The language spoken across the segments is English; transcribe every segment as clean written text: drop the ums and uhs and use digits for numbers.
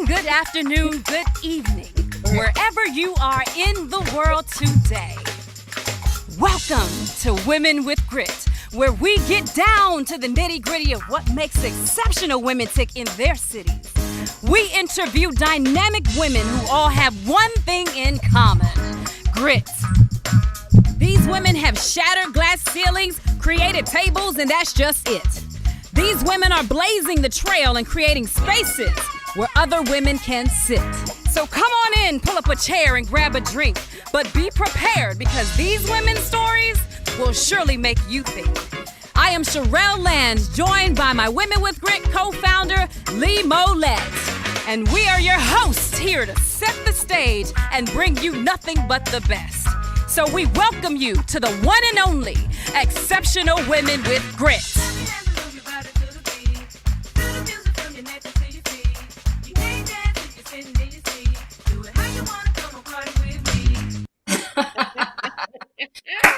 morning, good afternoon, good evening, wherever you are in the world today. Welcome to Women with Grit, where we get down to the nitty-gritty of what makes exceptional women tick in their cities. We interview dynamic women who all have one thing in common: grit. These women have shattered glass ceilings, created tables, and that's just it. These women are blazing the trail and creating spaces where other women can sit. So come on in, pull up a chair and grab a drink. But be prepared, because these women's stories will surely make you think. I am Sherelle Lands, joined by my Women with Grit co-founder, Lee Mollett. And we are your hosts here to set the stage and bring you nothing but the best. So we welcome you to the one and only Exceptional Women with Grit.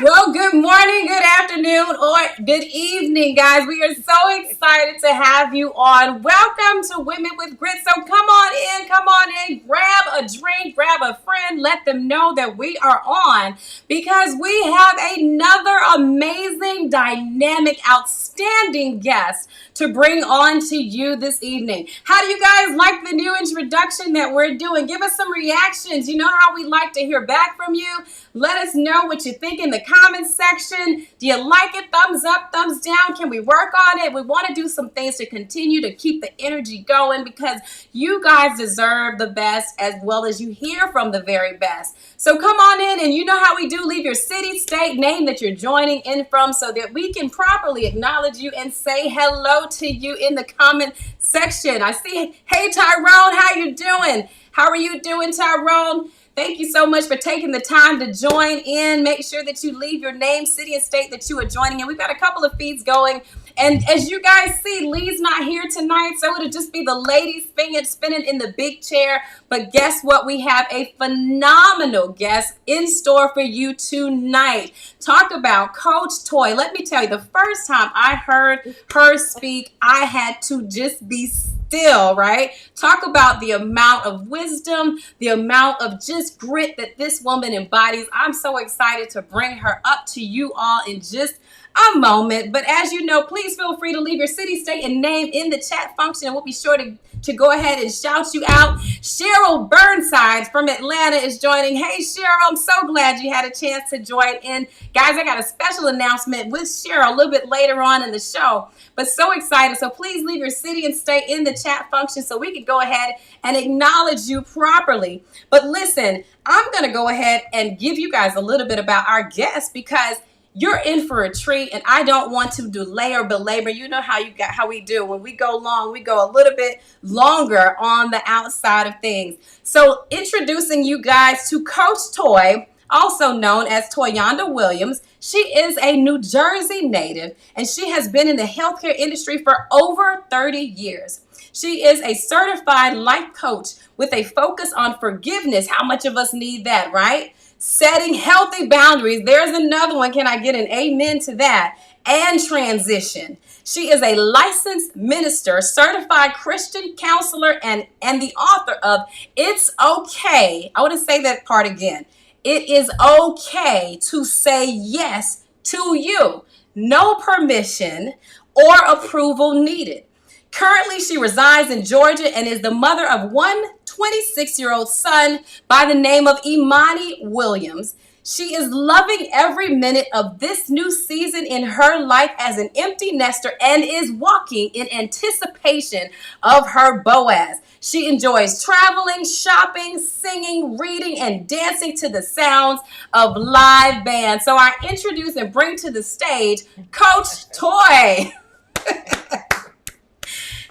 Well, good morning, good afternoon, or good evening, guys. We are so excited to have you on. Welcome to Women with Grit. So come on in, grab a drink, grab a friend, let them know that we are on, because we have another amazing, dynamic, outstanding guest to bring on to you this evening. How do you guys like the new introduction that we're doing? Give us some reactions. You know how we like to hear back from you. Let us know what you think in the comments section. Do you like it? Thumbs up, thumbs down. Can we work on it? We want to do some things to continue to keep the energy going, because you guys deserve the best, as well as you hear from the very best. So come on in, and you know how we do. Leave your city, state, name that you're joining in from, so that we can properly acknowledge you and say hello to you in the comment section. I see, hey Tyrone, how you doing? How are you doing, Tyrone? Thank you so much for taking the time to join in. Make sure that you leave your name, city, and state that you are joining in. We've got a couple of feeds going. And as you guys see, Lee's not here tonight, so it'll just be the ladies spinning in the big chair. But guess what? We have a phenomenal guest in store for you tonight. Talk about Coach Toy. Let me tell you, the first time I heard her speak, I had to just be still, right? Talk about the amount of wisdom, the amount of just grit that this woman embodies. I'm so excited to bring her up to you all in just a moment. But as you know, please feel free to leave your city, state, and name in the chat function, and we'll be sure to go ahead and shout you out. Cheryl Burnside from Atlanta is joining. Hey, Cheryl, I'm so glad you had a chance to join in. Guys, I got a special announcement with Cheryl a little bit later on in the show, but so excited. So please leave your city and state in the chat function so we can go ahead and acknowledge you properly. But listen, I'm going to go ahead and give you guys a little bit about our guest, because you're in for a treat, and I don't want to delay or belabor. You know how we do. When we go long, we go a little bit longer on the outside of things. So introducing you guys to Coach Toy, also known as Toyanda Williams. She is a New Jersey native, and she has been in the healthcare industry for over 30 years. She is a certified life coach with a focus on forgiveness. How much of us need that, right? Setting healthy boundaries. There's another one. Can I get an amen to that? And transition. She is a licensed minister, certified Christian counselor, and the author of It's Okay. I want to say that part again. It is okay to say yes to you. No permission or approval needed. Currently, she resides in Georgia and is the mother of one 26-year-old son by the name of Imani Williams. She is loving every minute of this new season in her life as an empty nester, and is walking in anticipation of her Boaz. She enjoys traveling, shopping, singing, reading, and dancing to the sounds of live bands. So I introduce and bring to the stage Coach Toy.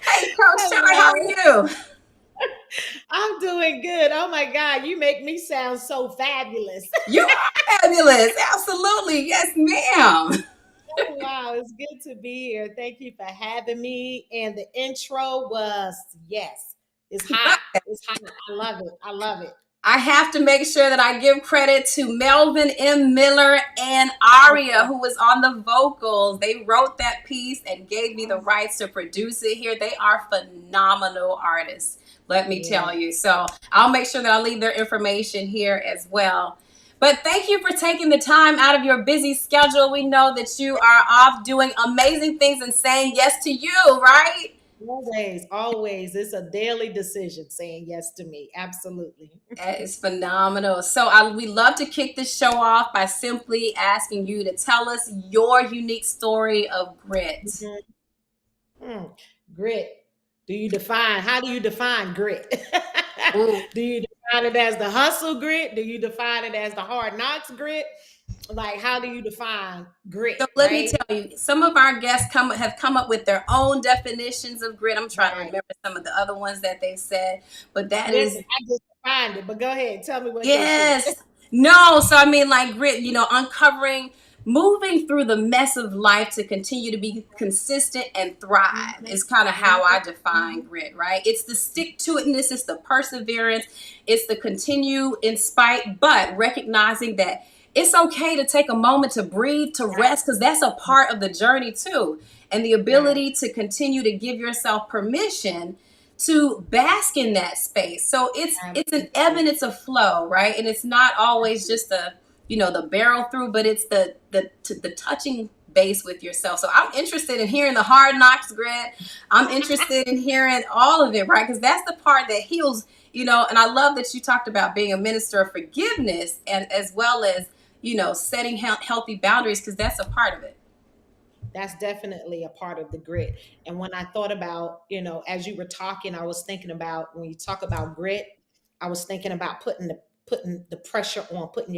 Hey, Coach Toy, how are you? I'm doing good. Oh my God, you make me sound so fabulous. You are fabulous. Absolutely. Yes, ma'am. Oh, wow, it's good to be here. Thank you for having me. And the intro was, yes, it's hot. It's hot. I love it. I love it. I have to make sure that I give credit to Melvin M. Miller and Aria, who was on the vocals. They wrote that piece and gave me the rights to produce it here. They are phenomenal artists. let me Yeah. tell you. So I'll make sure that I leave their information here as well. But thank you for taking the time out of your busy schedule. We know that you are off doing amazing things and saying yes to you, right? Always, always. It's a daily decision saying yes to me. Absolutely. That is phenomenal. So we love to kick this show off by simply asking you to tell us your unique story of grit. Mhm. Hmm. Grit. How do you define grit? Ooh. Do you define it as the hustle grit? Do you define it as the hard knocks grit? Like, how do you define grit, So let me right? tell you, some of our guests have come up with their own definitions of grit. I'm trying to Right. remember some of the other ones that they've said, but that Listen, is I just defined it, but go ahead. Tell me what they said. yes. No, so I mean like grit, uncovering, moving through the mess of life to continue to be consistent and thrive Mhm, is kind of how mhm, I define mhm. grit, right? It's the stick to itness, it's the perseverance, it's the continue in spite, but recognizing that it's okay to take a moment to breathe, to rest, because that's a part of the journey too. And the Right. ability to continue to give yourself permission to bask in that space. So it's an ebb Absolutely. and it's a flow, right? And it's not always just the barrel through, but it's the touching base with yourself. So I'm interested in hearing the hard knocks, grit. I'm interested in hearing all of it, right? Because that's the part that heals, and I love that you talked about being a minister of forgiveness and as well as, setting healthy boundaries because that's a part of it. That's definitely a part of the grit. And when I thought about, as you were talking, I was thinking about when you talk about grit, I was thinking about putting the pressure on, putting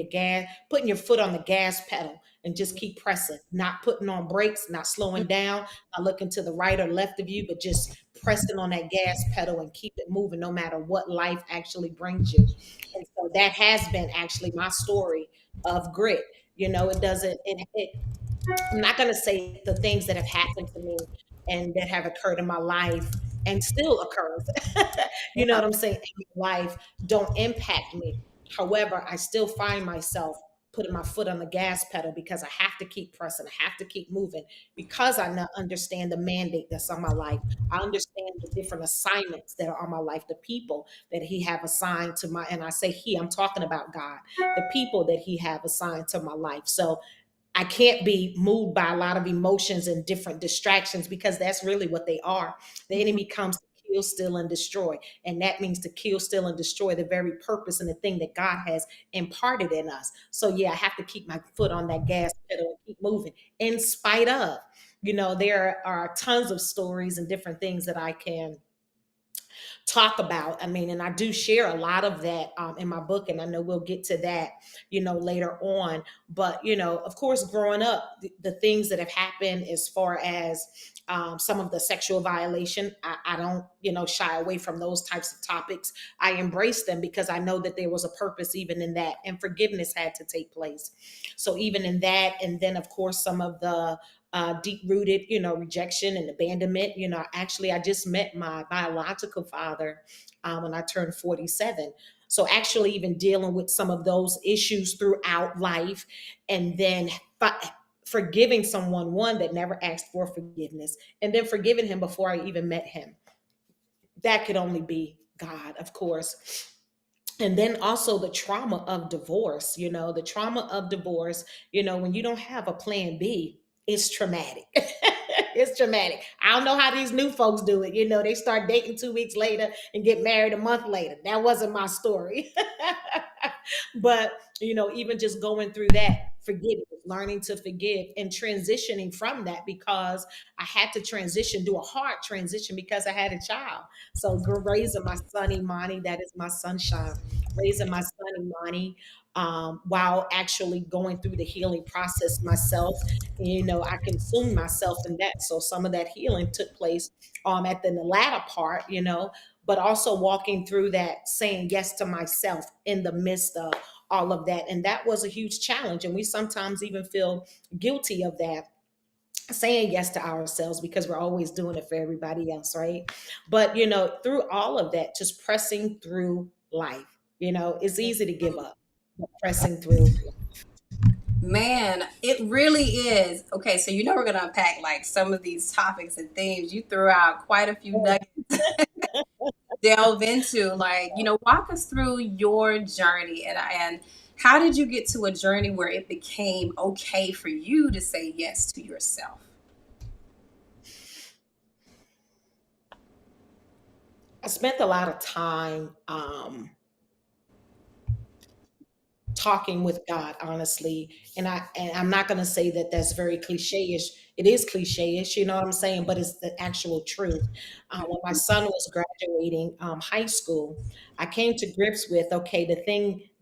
your foot on the gas pedal and just keep pressing, not putting on brakes, not slowing down, not looking to the right or left of you, but just pressing on that gas pedal and keep it moving no matter what life actually brings you. And so that has been actually my story of grit. It doesn't, it I'm not going to say the things that have happened to me and that have occurred in my life and still occurs. You know Yeah. what I'm saying? In my life don't impact me. However, I still find myself putting my foot on the gas pedal because I have to keep pressing. I have to keep moving because I understand the mandate that's on my life. I understand the different assignments that are on my life, the people that He have assigned to my, and I say He, I'm talking about God, the people that He have assigned to my life. So I can't be moved by a lot of emotions and different distractions because that's really what they are. The enemy comes to kill, steal, and destroy. And that means to kill, steal, and destroy the very purpose and the thing that God has imparted in us. So, yeah, I have to keep my foot on that gas pedal and keep moving in spite of. There are tons of stories and different things that I can talk about. I mean, and I do share a lot of that in my book, and I know we'll get to that, later on. But of course, growing up, the things that have happened as far as some of the sexual violation, I don't, shy away from those types of topics. I embrace them because I know that there was a purpose even in that, and forgiveness had to take place. So even in that, and then of course some of the deep rooted, rejection and abandonment. Actually, I just met my biological father when I turned 47. So, actually, even dealing with some of those issues throughout life, and then forgiving someone, one that never asked for forgiveness, and then forgiving him before I even met him. That could only be God, of course. And then also the trauma of divorce, the trauma of divorce, when you don't have a plan B, it's traumatic. It's traumatic. I don't know how these new folks do it. They start dating 2 weeks later and get married a month later. That wasn't my story. But, even just going through that, forgiving, learning to forgive and transitioning from that because I had to transition, do a hard transition because I had a child. So raising my son Imani, that is my sunshine, raising my son Imani, while actually going through the healing process myself. I consumed myself in that. So some of that healing took place at the latter part, but also walking through that, saying yes to myself in the midst of all of that. And that was a huge challenge. And we sometimes even feel guilty of that, saying yes to ourselves because we're always doing it for everybody else, right? But through all of that, just pressing through life, it's easy to give up, but pressing through. Man, it really is. Okay, so we're going to unpack like some of these topics and themes. You threw out quite a few nuggets delve into, like, walk us through your journey, and how did you get to a journey where it became okay for you to say yes to yourself? I spent a lot of time talking with God, honestly. And I'm not going to say that that's very cliche-ish. It is cliche-ish, you know what I'm saying? But it's the actual truth. When my son was graduating high school, I came to grips with, okay,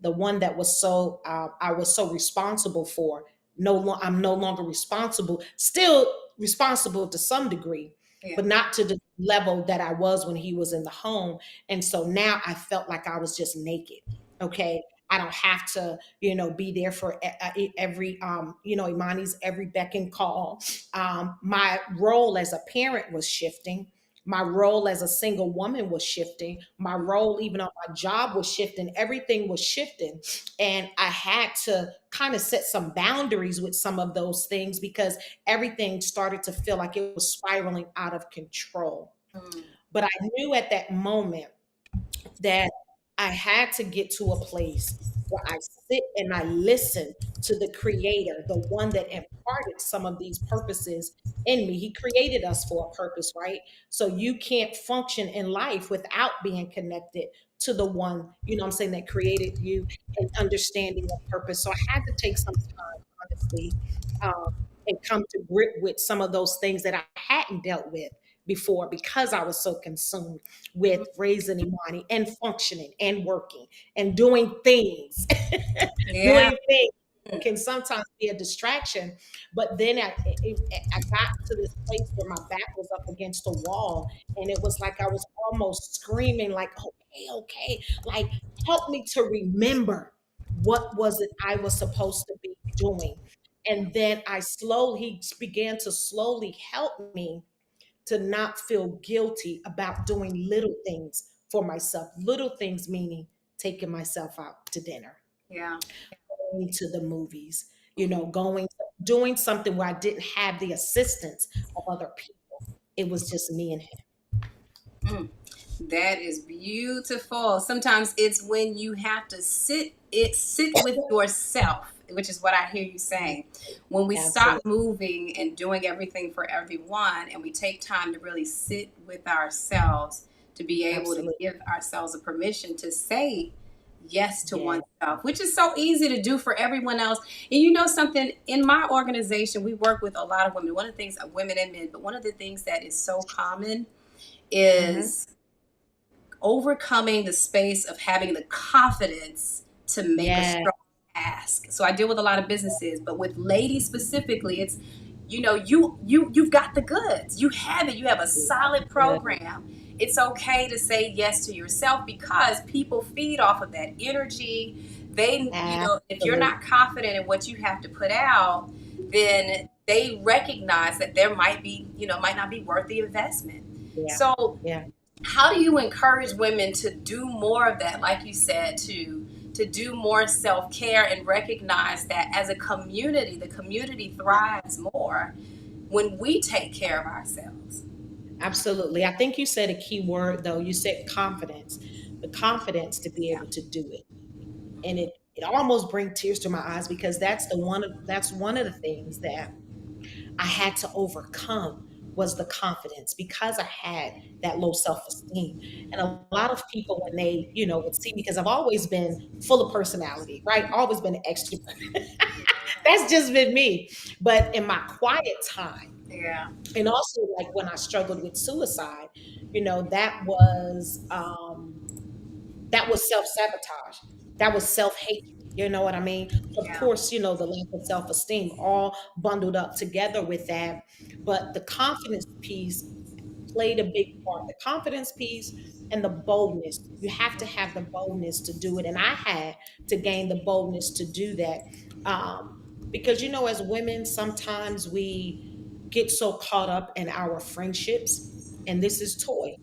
the one that was I was so responsible for. I'm no longer responsible. Still responsible to some degree, Yeah. but not to the level that I was when he was in the home. And so now I felt like I was just naked. Okay, I don't have to, be there for every, Imani's every beck and call. My role as a parent was shifting. My role as a single woman was shifting. My role, even on my job, was shifting. Everything was shifting. And I had to kind of set some boundaries with some of those things because everything started to feel like it was spiraling out of control. Mm. But I knew at that moment that I had to get to a place where I sit and I listen to the creator, the one that imparted some of these purposes in me. He created us for a purpose, right? So you can't function in life without being connected to the one, I'm saying, that created you and understanding of purpose. So I had to take some time, honestly, um, and come to grip with some of those things that I hadn't dealt with before because I was so consumed with raising Imani and functioning and working and doing things. Yeah. Doing things can sometimes be a distraction. But then I got to this place where my back was up against a wall, and it was like I was almost screaming, like, okay, okay, like, help me to remember what was it I was supposed to be doing. And then he began to slowly help me to not feel guilty about doing little things for myself. Little things meaning taking myself out to dinner, Yeah. going to the movies, Mhm. doing something where I didn't have the assistance of other people. It was just me and him. Mm. That is beautiful. Sometimes it's when you have to sit with yourself, which is what I hear you saying. When we stop Absolutely. moving and doing everything for everyone, and we take time to really sit with ourselves, to be able to Absolutely. give ourselves a permission to say yes to Yeah. oneself, which is so easy to do for everyone else. And you know something, in my organization, we work with a lot of women. One of the things, women and men, but one of the things that is so common Hmm. is overcoming the space of having the confidence to make a Yeah. strong ask. So I deal with a lot of businesses, but with ladies specifically, it's, you've got the goods. You have it. You have a solid Good. program. It's okay to say yes to yourself because people feed off of that energy. If you're Absolutely. not confident in what you have to put out, then they recognize that there might not be worth the investment. Yeah. So Yeah. how do you encourage women to do more of that, like you said, to do more self-care and recognize that as a community, the community thrives more when we take care of ourselves? Absolutely. I think you said a key word though. You said confidence. The confidence to be Yeah. able to do it. And it almost brings tears to my eyes because that's one of the things that I had to overcome was the confidence because I had that low self-esteem. And a lot of people when they, would see me because I've always been full of personality, right? Always been an extrovert. That's just been me. But in my quiet time, Yeah. and also like when I struggled with suicide, that was self-sabotage. That was self-hatred. You know what I mean? Of Yeah. course, the lack of self-esteem all bundled up together with that. But the confidence piece played a big part. The confidence piece and the boldness. You have to have the boldness to do it. And I had to gain the boldness to do that. Um, because, as women, sometimes we get so caught up in our friendships. And this is toy.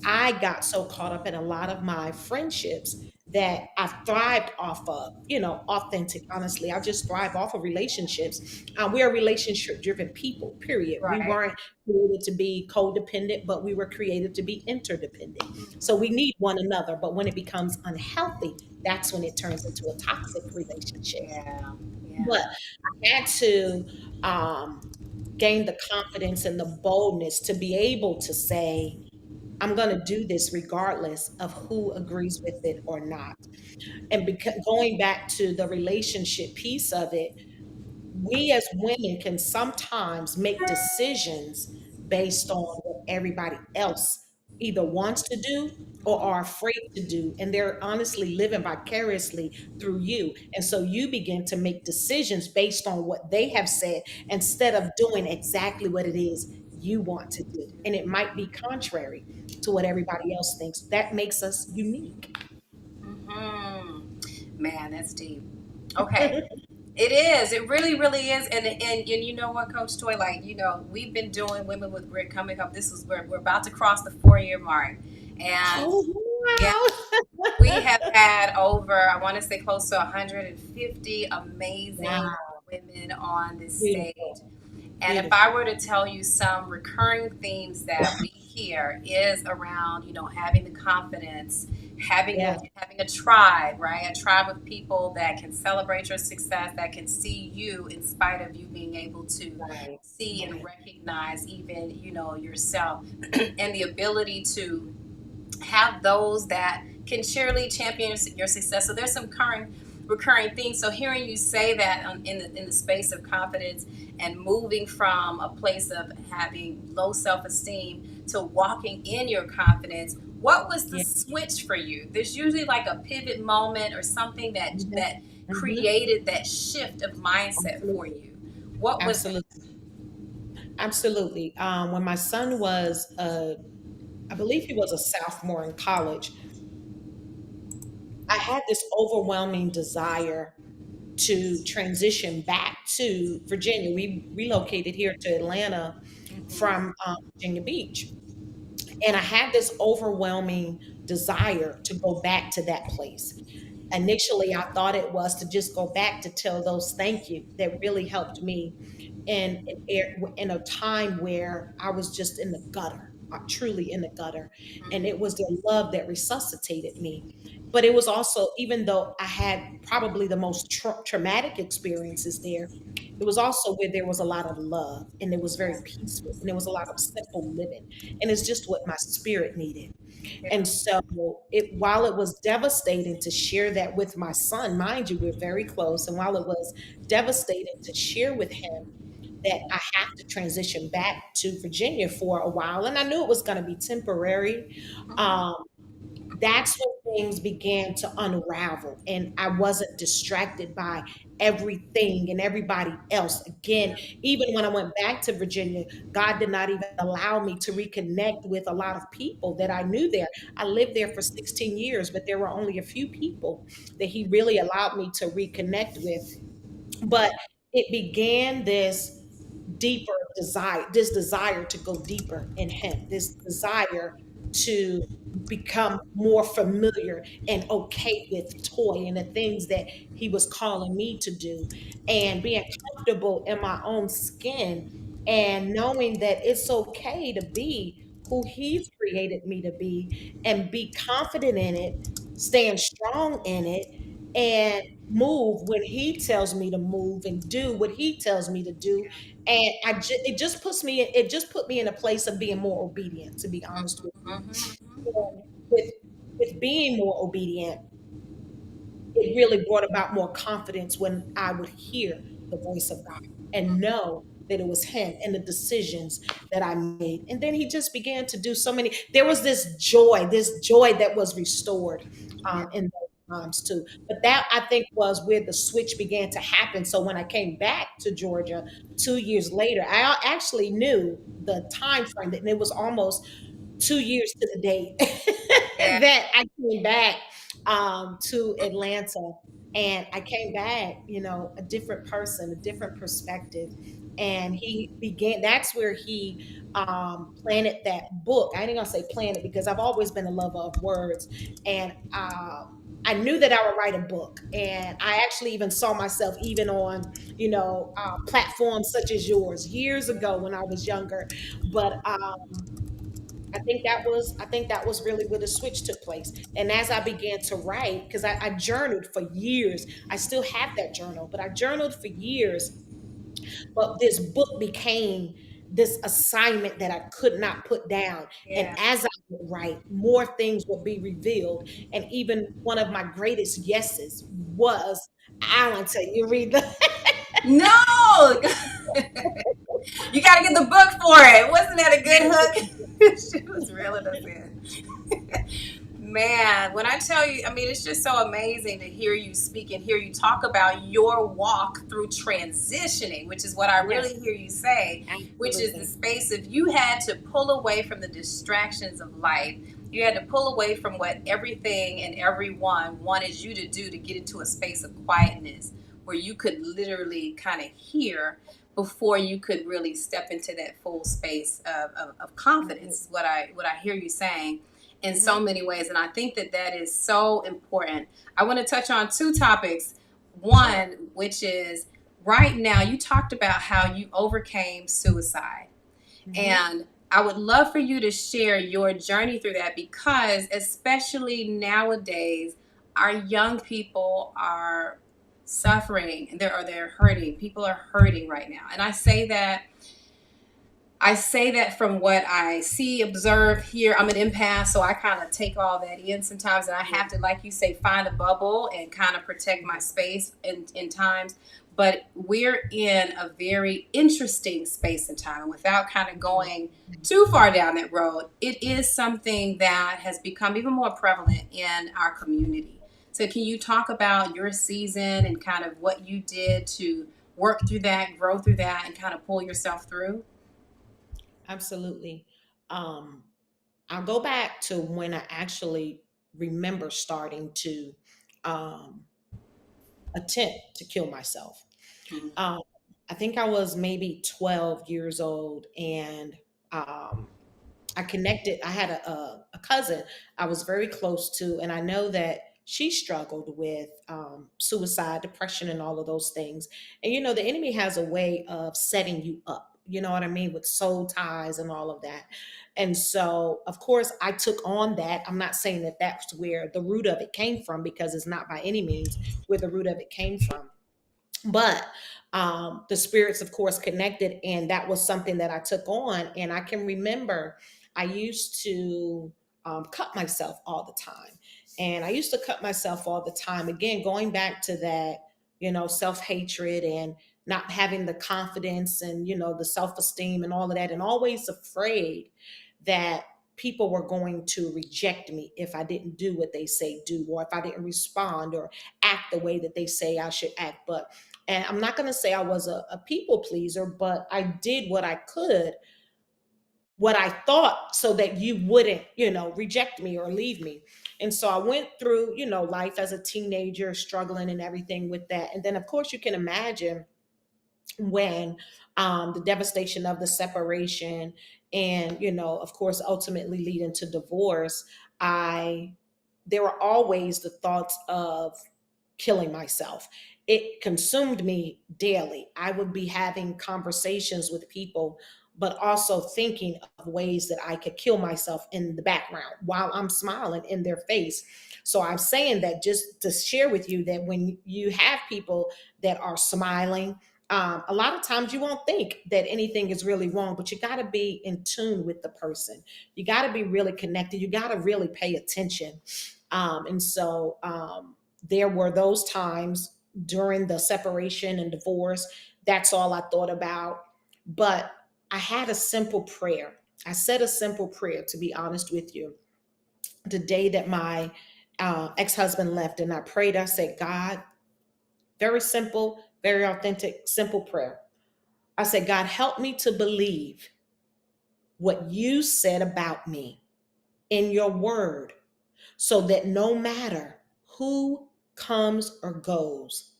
I got so caught up in a lot of my friendships that I've thrived off of, you know, authentic, honestly. I just thrive off of relationships. We're relationship driven people, period. We Right. weren't created to be codependent, but we were created to be interdependent. So we Mhm. need one another. But when it becomes unhealthy, that's when it turns into a toxic relationship. Yeah. But Yeah. I had to um, gain the confidence and the boldness to be able to say, I'm going to do this regardless of who agrees with it or not. And going back to the relationship piece of it, we as women can sometimes make decisions based on what everybody else either wants to do or are afraid to do. And they're honestly living vicariously through you. And so you begin to make decisions based on what they have said instead of doing exactly what it is you want to do. And it might be contrary to what everybody else thinks. That makes us unique. Hmm. Man, that's deep. Okay. It is. It really, really is. And you know what, Coach Toy? Like, we've been doing Women with Grit coming up. This is where we're about to cross the 4 year mark. And Oh, yeah, wow. we have had over, I want to say close to 150 amazing Wow. women on this stage. Beautiful. And if I Beautiful. were to tell you some recurring themes that we hear is around, having the confidence, having a Yeah. having a tribe, right? A tribe of people that can celebrate your success, that can see you in spite of you being able to Right. see and Right. recognize even, yourself and the ability to have those that can cheerlead champion your success. So there's some current recurring things. So hearing you say that in the space of confidence and moving from a place of having low self esteem to walking in your confidence, what was the Yeah. switch for you? There's usually like a pivot moment or something that Mhm. that Mhm. created that shift of mindset for Absolutely. you. What was that? Absolutely. Absolutely. When my son was, I believe he was a sophomore in college, I had this overwhelming desire to transition back to Virginia. We relocated here to Atlanta Mhm. from Virginia Beach. And I had this overwhelming desire to go back to that place. Initially, I thought it was to just go back to tell those thank you that really helped me in a time where I was just in the gutter, truly in the gutter. And it was their love that resuscitated me. But it was also, even though I had probably the most traumatic experiences there, it was also where there was a lot of love and it was very Yeah. peaceful and there was a lot of simple living. And it's just what my spirit needed. Yeah. And so while it was devastating to share that with my son, mind you, we're very close. And while it was devastating to share with him that I have to transition back to Virginia for a while, and I knew it was going to be temporary. Mhm. Um, that's when things began to unravel, and I wasn't distracted by everything and everybody else. Again, Yeah. even when I went back to Virginia, God did not even allow me to reconnect with a lot of people that I knew there. I lived there for 16 years, but there were only a few people that He really allowed me to reconnect with. But it began deeper this desire to go deeper in Him, this desire to become more familiar and okay with toy and the things that He was calling me to do, and being comfortable in my own skin and knowing that it's okay to be who He's created me to be and be confident in it, stand strong in it, and move when He tells me to move and do what He tells me to do. And it just it just put me in a place of being more obedient, to be honest with you. Mhm. And with being more obedient, it really brought about more confidence when I would hear the voice of God and know that it was Him and the decisions that I made. And then He just began to do so many. There was this joy that was restored Yeah. in those times too. But that, I think, was where the switch began to happen. So when I came back to Georgia 2 years later, I actually knew the time frame, and it was almost 2 years to the date Yeah. that I came back to Atlanta. And I came back, a different person, a different perspective. And that's where he planted that book. I ain't gonna say planted because I've always been a lover of words. And I knew that I would write a book, and I actually even saw myself even on, platforms such as yours years ago when I was younger. But I think that was really where the switch took place. And as I began to write, because I journaled for years, I still have that journal, but I journaled for years. But this book became this assignment that I could not put down. And Yeah. as I would write, more things would be revealed. And even one of my greatest yeses was, Alan, till you read the No, you got to get the book for it. Wasn't that a good hook? She was reeling us in. Man, when I tell you, I mean, it's just so amazing to hear you speak and hear you talk about your walk through transitioning, which is what I Yes, really hear you say, which is the absolutely. space of you had to pull away from the distractions of life. You had to pull away from what everything and everyone wanted you to do to get into a space of quietness where you could literally kind of hear before you could really step into that full space of confidence. What I hear you saying in so Mhm. many ways. And I think that that is so important. I want to touch on two topics. Sure. One, which is right now, you talked about how you overcame suicide. Mhm. And I would love for you to share your journey through that because, especially nowadays, our young people are suffering and they're hurting. People are hurting right now. And I say that from what I see, observe, hear. I'm an empath, so I kind of take all that in sometimes, and I Yeah. have to, like you say, find a bubble and kind of protect my space in times. But we're in a very interesting space and time, and without kind of Mhm. going too far down that road, it is something that has become even more prevalent in our community. So, can you talk about your season and kind of what you did to work through that, grow through that, and kind of pull yourself through? Absolutely. Um, I'll go back to when I actually remember starting to um, attempt to kill myself. Mhm. Um, I think I was maybe 12 years old, and um, I connected. I had a cousin I was very close to, and I know that she struggled with suicide, depression, and all of those things. And the enemy has a way of setting you up. You know what I mean, with soul ties and all of that. And so, of course, I took on that. I'm not saying that that's where the root of it came from, because it's not by any means where the root of it came from. But the spirits, of course, connected, and that was something that I took on. And I can remember I used to cut myself all the time. And I used to cut myself all the time, again going back to that, self-hatred, and not having the confidence, and the self-esteem and all of that, and always afraid that people were going to reject me if I didn't do what they say do, or if I didn't respond or act the way that they say I should act. But and I'm not going to say I was a people pleaser, but I did what I could, what I thought, so that you wouldn't, reject me or leave me. And so I went through, life as a teenager, struggling and everything with that. And then, of course, you can imagine when the devastation of the separation, and of course, ultimately leading to divorce, I there were always the thoughts of killing myself. It consumed me daily. I would be having conversations with people, but also thinking of ways that I could kill myself in the background while I'm smiling in their face. So I'm saying that just to share with you that when you have people that are smiling, a lot of times you won't think that anything is really wrong, but you got to be in tune with the person. You got to be really connected. You got to really pay attention. And so there were those times during the separation and divorce. That's all I thought about. But I had a simple prayer. I said a simple prayer, to be honest with you, the day that my ex husband left. And I prayed, I said, God, very simple, very authentic, simple prayer. I said, God, help me to believe what you said about me in your word, so that no matter who comes or goes,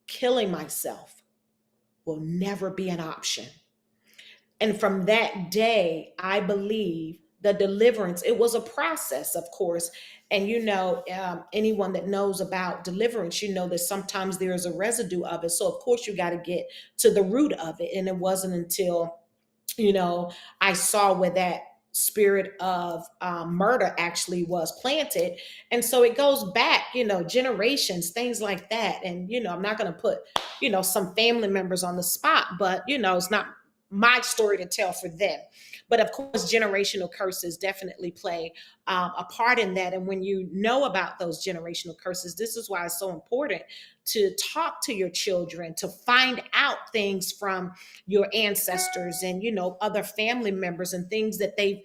killing myself will never be an option. And from that day, I believe the deliverance. It was a process, of course. And anyone that knows about deliverance, that sometimes there is a residue of it. So of course you got to get to the root of it. And it wasn't until I saw where that spirit of murder actually was planted. And so it goes back, generations, things like that. And, I'm not going to put, some family members on the spot, but, it's not my story to tell for them. But of course, generational curses definitely play a part in that. And when you know about those generational curses, this is why it's so important to talk to your children, to find out things from your ancestors and other family members and things that they've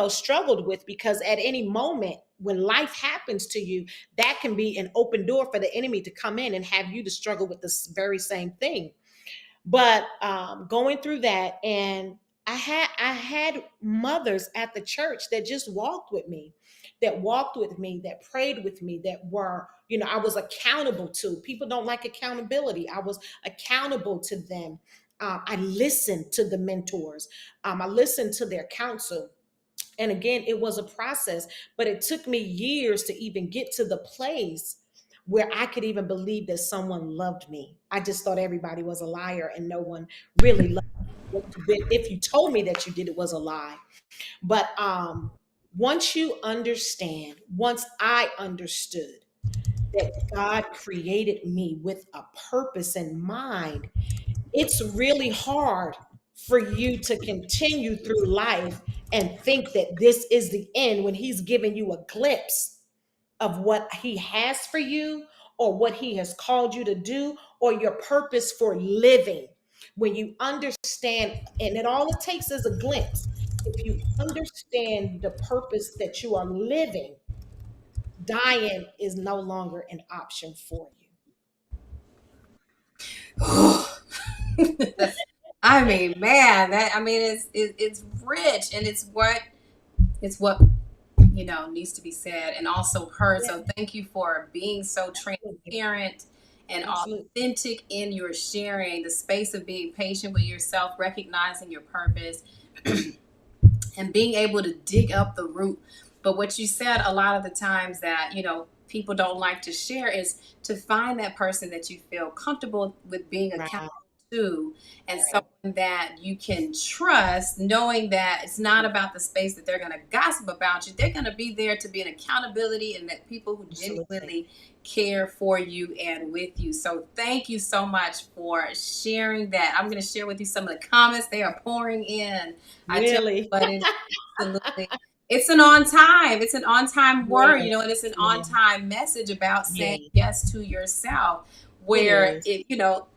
struggled with, because at any moment when life happens to you, that can be an open door for the enemy to come in and have you to struggle with this very same thing. But going through that, and I had mothers at the church that just walked with me, that prayed with me, that were, I was accountable to. People don't like accountability. I was accountable to them. I listened to the mentors. I listened to their counsel. And again, it was a process, but it took me years to even get to the place where I could even believe that someone loved me. I just thought everybody was a liar and no one really loved me. What you did, if you told me that you did, it was a lie. But once I understood that God created me with a purpose in mind, it's really hard for you to continue through life and think that this is the end when He's given you a glimpse of what He has for you, or what He has called you to do, or your purpose for living. When you understand, and all it takes is a glimpse. If you understand the purpose that you are living, dying is no longer an option for you. I mean, man, it's rich, and it's what needs to be said and also heard. Yeah, So thank you for being so absolutely. transparent and Absolutely. authentic in your sharing, the space of being patient with yourself, recognizing your purpose, and being able to dig up the root. But what you said a lot of the times that, people don't like to share is to find that person that you feel comfortable with being accountable Right. to, and Right. someone that you can trust, knowing that it's not about the space that they're going to gossip about you. They're going to be there to be an accountability, and that people who Absolutely. genuinely care for you and with you. So thank you so much for sharing that. I'm going to share with you some of the comments. They are pouring in. I tell Really? you what, it is absolutely. It's an on time. It's an on time word, Yes. and it's an on Yeah. time message about saying Yeah. yes to yourself. It Where is.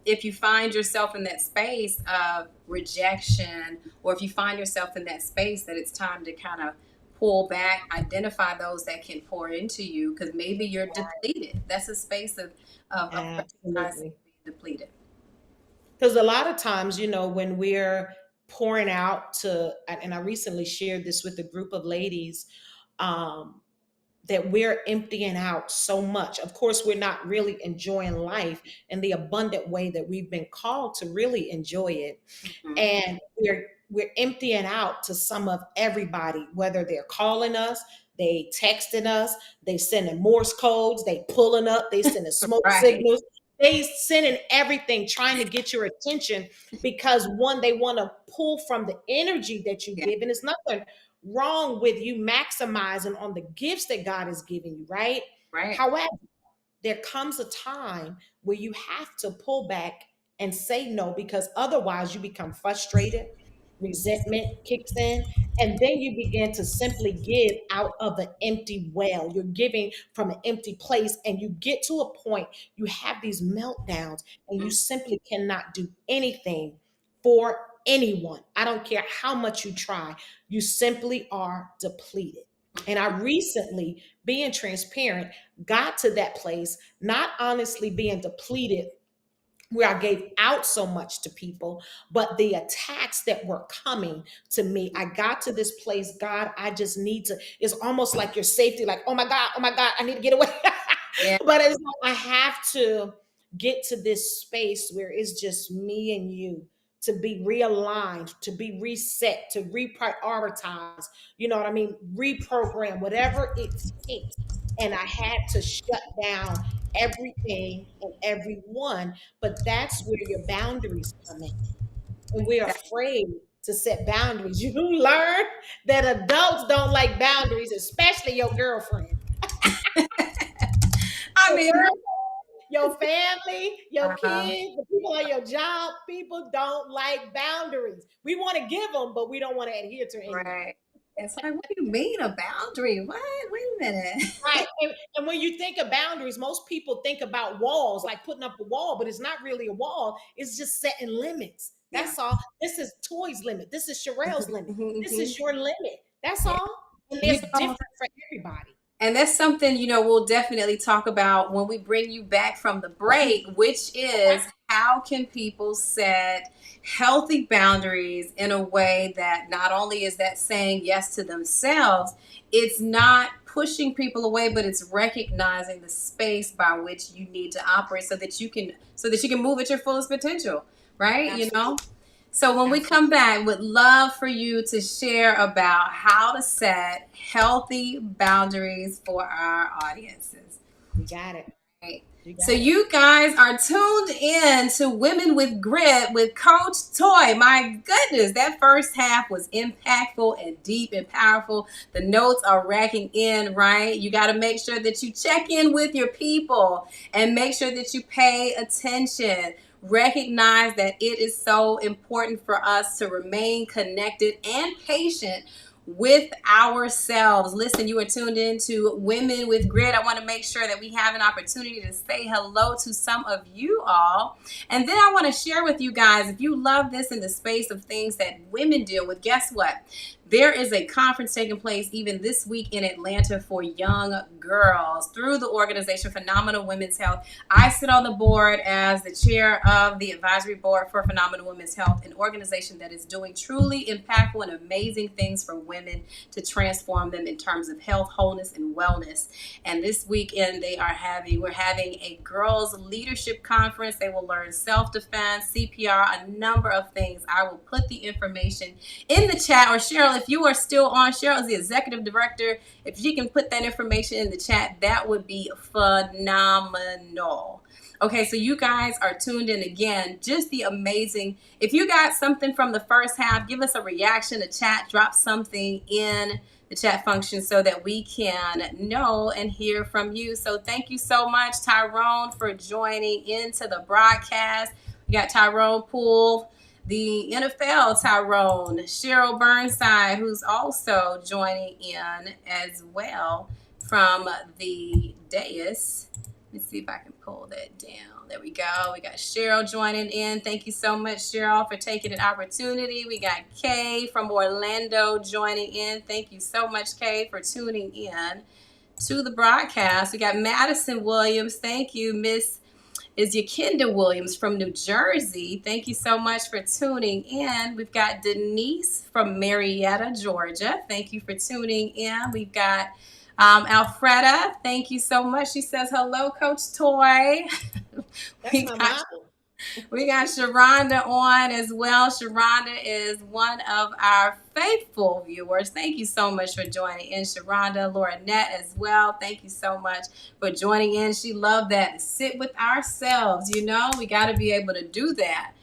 if you find yourself in that space of rejection, or if you find yourself in that space that it's time to kind of pull back, identify those that can pour into you, because maybe you're depleted. That's a space of recognizing Absolutely. being depleted. Because a lot of times, when we're pouring out to, and I recently shared this with a group of ladies, um, that we're emptying out so much. Of course, we're not really enjoying life in the abundant way that we've been called to really enjoy it. Mhm. And we're emptying out to some of everybody, whether they're calling us, they texting us, they sending Morse codes, they pulling up, they sending smoke Right. signals, they sending everything trying to get your attention, because one, they want to pull from the energy that you Yeah. give. And it's nothing wrong with you maximizing on the gifts that God has given you, right? Right. However, there comes a time where you have to pull back and say no, because otherwise you become frustrated, resentment kicks in, and then you begin to simply give out of an empty well. You're giving from an empty place, and you get to a point, you have these meltdowns, and you Mhm. simply cannot do anything for anyone. I don't care how much you try, you simply are depleted. And I recently, being transparent, got to that place, not honestly being depleted where I gave out so much to people, but the attacks that were coming to me, I got to this place, God, I just need to, it's almost like your safety, like, oh my God, I need to get away. Yeah. But it's like I have to get to this space where it's just me and you to be realigned, to be reset, to reprioritize, you know what I mean? Reprogram, whatever it takes. And I had to shut down everything and everyone. But that's where your boundaries come in. And we're afraid to set boundaries. You learn that adults don't like boundaries, especially your girlfriend. I Your mean, girlfriend, your family, your uh, kids, the people on your job, people don't like boundaries. We want to give them, but we don't want to adhere to any of them. right. It's like, what do you mean a boundary? What? Wait a minute. Right. And when you think of boundaries, most people think about walls, like putting up a wall, but it's not really a wall. It's just setting limits. Yeah. That's all. This is Toy's limit. This is Sherelle's limit. This Mhm. is your limit. That's Yeah. all. And You there's know, different for everybody. and that's something, we'll definitely talk about when we bring you back from the break, which Okay. is how can people set healthy boundaries in a way that not only is that saying yes to themselves, it's not pushing people away, but it's recognizing the space by which you need to operate so that you can move at your fullest potential, right? Absolutely. So when we come Absolutely. back, would love for you to share about how to set healthy boundaries for our audiences. You got it. Right. You So got it. you guys are tuned in to Women with Grit with Coach Toy. My goodness, that first half was impactful and deep and powerful. The notes are racking in, right? You got to make sure that you check in with your people and make sure that you pay attention. Recognize that it is so important for us to remain connected and patient with ourselves. Listen, you are tuned in to Women with Grit. I want to make sure that we have an opportunity to say hello to some of you all. And then I want to share with you guys, if you love this in the space of things that women deal with, guess what? There is a conference taking place even this week in Atlanta for young girls through the organization Phenomenal Women's Health. I sit on the board as the chair of the advisory board for Phenomenal Women's Health, an organization that is doing truly impactful and amazing things for women to transform them in terms of health, wholeness, and wellness. And this weekend we're having a girls leadership conference. They will learn self-defense, CPR, a number of things. I will put the information in the chat, or Cheryl, if you are still on, Cheryl is the executive director. If you can put that information in the chat, that would be phenomenal. Okay, so you guys are tuned in again. Just the amazing. If you got something from the first half, give us a reaction, a chat, drop something in the chat function so that we can know and hear from you. So thank you so much, Tyrone, for joining into the broadcast. We got Tyrone Poole, the NFL Tyrone, Cheryl Burnside, who's also joining in as well from the dais. Let me see if I can pull that down. There we go. We got Cheryl joining in. Thank you so much, Cheryl, for taking an opportunity. We got Kay from Orlando joining in. Thank you so much, Kay, for tuning in to the broadcast. We got Madison Williams. Thank you, Miss is Yakinda Williams from New Jersey. Thank you so much for tuning in. We've got Denise from Marietta, Georgia. Thank you for tuning in. We've got Alfreda. Thank you so much. She says, hello, Coach Toy. That's we my got model. we got Sharonda on as well. Sharonda is one of our faithful viewers. Thank you so much for joining in, Sharonda. Laurinette as well. Thank you so much for joining in. She loved that. Sit with ourselves, we got to be able to do that.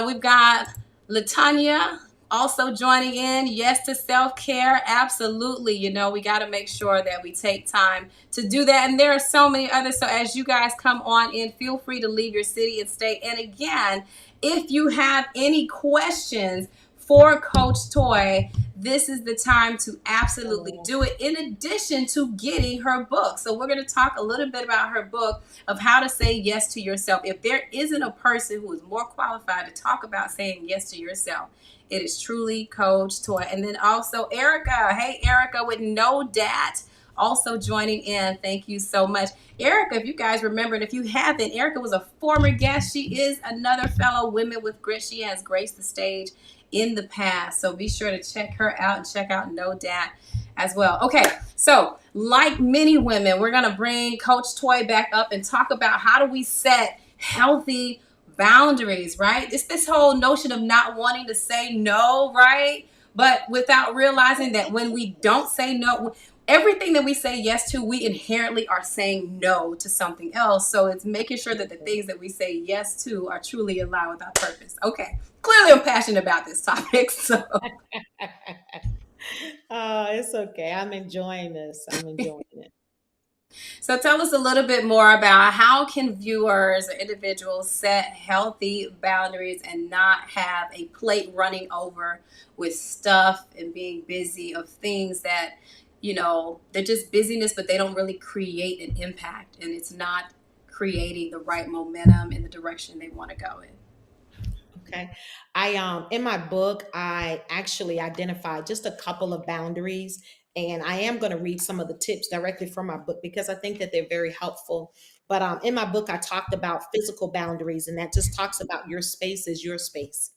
We've got Latanya also joining in. Yes to self-care. Absolutely. We got to make sure that we take time to do that. And there are so many others. So as you guys come on in, feel free to leave your city and state. And again, if you have any questions for Coach Toy, this is the time to absolutely do it, in addition to getting her book. So we're going to talk a little bit about her book of how to say yes to yourself. If there isn't a person who is more qualified to talk about saying yes to yourself, it is truly Coach Toy. And then also Erica. Hey, Erica with No Dat also joining in. Thank you so much. Erica, if you guys remember, and if you haven't, Erica was a former guest. She is another fellow Women with Grit. She has graced the stage in the past. So be sure to check her out and check out No Dat as well. Okay, so like many women, we're going to bring Coach Toy back up and talk about how do we set healthy boundaries, right? It's this whole notion of not wanting to say no, right? But without realizing that when we don't say no, everything that we say yes to, we inherently are saying no to something else. So it's making sure that the things that we say yes to are truly in line with our purpose. Okay. Clearly, I'm passionate about this topic. So, It's okay. I'm enjoying this. I'm enjoying it. so tell us a little bit more about how can viewers or individuals set healthy boundaries and not have a plate running over with stuff and being busy of things that, they're just busyness, but they don't really create an impact, and it's not creating the right momentum in the direction they want to go in. Okay. I in my book I actually identified just a couple of boundaries, and I am going to read some of the tips directly from my book because I think that they're very helpful. But in my book I talked about physical boundaries, and that just talks about your space is your space,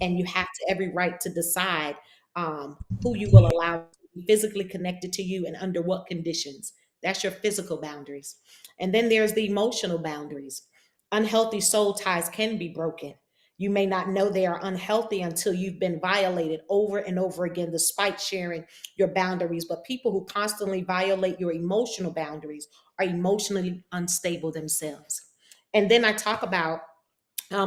and you have to every right to decide who you will allow to be physically connected to you and under what conditions. That's your physical boundaries. And then there's the emotional boundaries. Unhealthy soul ties can be broken. You may not know they are unhealthy until you've been violated over and over again, despite sharing your boundaries. But people who constantly violate your emotional boundaries are emotionally unstable themselves. And then I talk about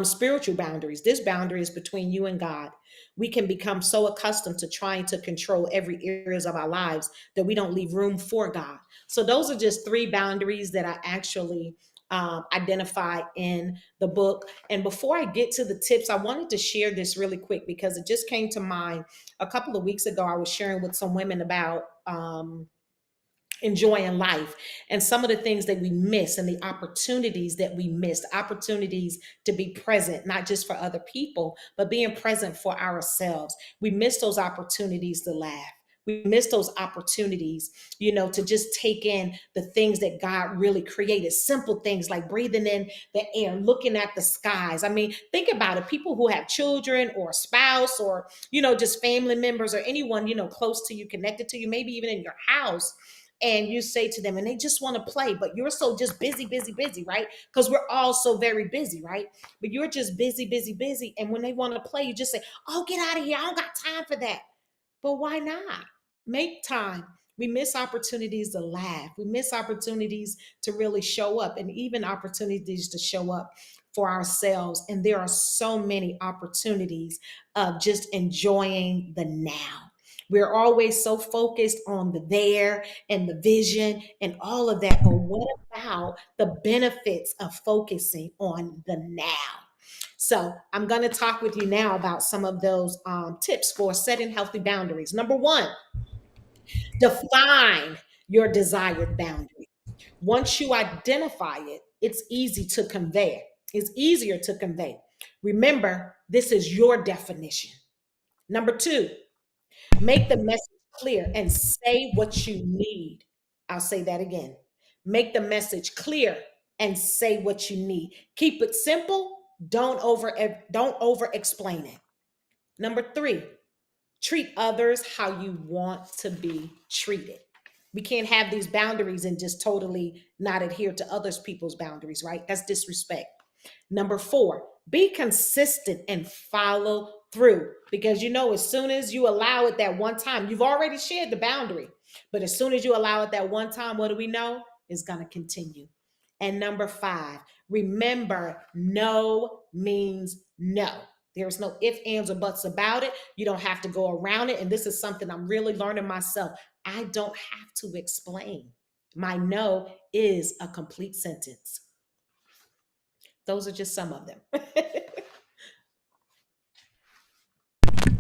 spiritual boundaries. This boundary is between you and God. We can become so accustomed to trying to control every areas of our lives that we don't leave room for God. So those are just three boundaries that I actually identify in the book. And before I get to the tips, I wanted to share this really quick because it just came to mind a couple of weeks ago. I was sharing with some women about enjoying life and some of the things that we miss and the opportunities that we missed, opportunities to be present, not just for other people, but being present for ourselves. We miss those opportunities to laugh. We miss those opportunities, to just take in the things that God really created. Simple things like breathing in the air, looking at the skies. I mean, think about it. People who have children or a spouse or, just family members or anyone, close to you, connected to you, maybe even in your house, and you say to them and they just want to play, but you're so just busy, busy, busy, right? Because we're all so very busy, right? But you're just busy, busy, busy, and when they want to play, you just say, oh, get out of here, I don't got time for that. But why not? Make time. We miss opportunities to laugh. We miss opportunities to really show up, and even opportunities to show up for ourselves. And there are so many opportunities of just enjoying the now. We're always so focused on the there and the vision and all of that. But what about the benefits of focusing on the now? So I'm going to talk with you now about some of those tips for setting healthy boundaries. Number one, define your desired boundary. Once you identify it, it's easy to convey. It's easier to convey. Remember, this is your definition. Number two, make the message clear and say what you need. I'll say that again. Make the message clear and say what you need. Keep it simple. Don't over explain it. Number three, treat others how you want to be treated. We can't have these boundaries and just totally not adhere to others people's boundaries, right? That's disrespect. Number four, be consistent and follow through, because as soon as you allow it that one time, you've already shared the boundary. But as soon as you allow it that one time, what do we know? It's going to continue. And number five, remember, no means no. There's no ifs, ands, or buts about it. You don't have to go around it. And this is something I'm really learning myself. I don't have to explain. My no is a complete sentence. Those are just some of them.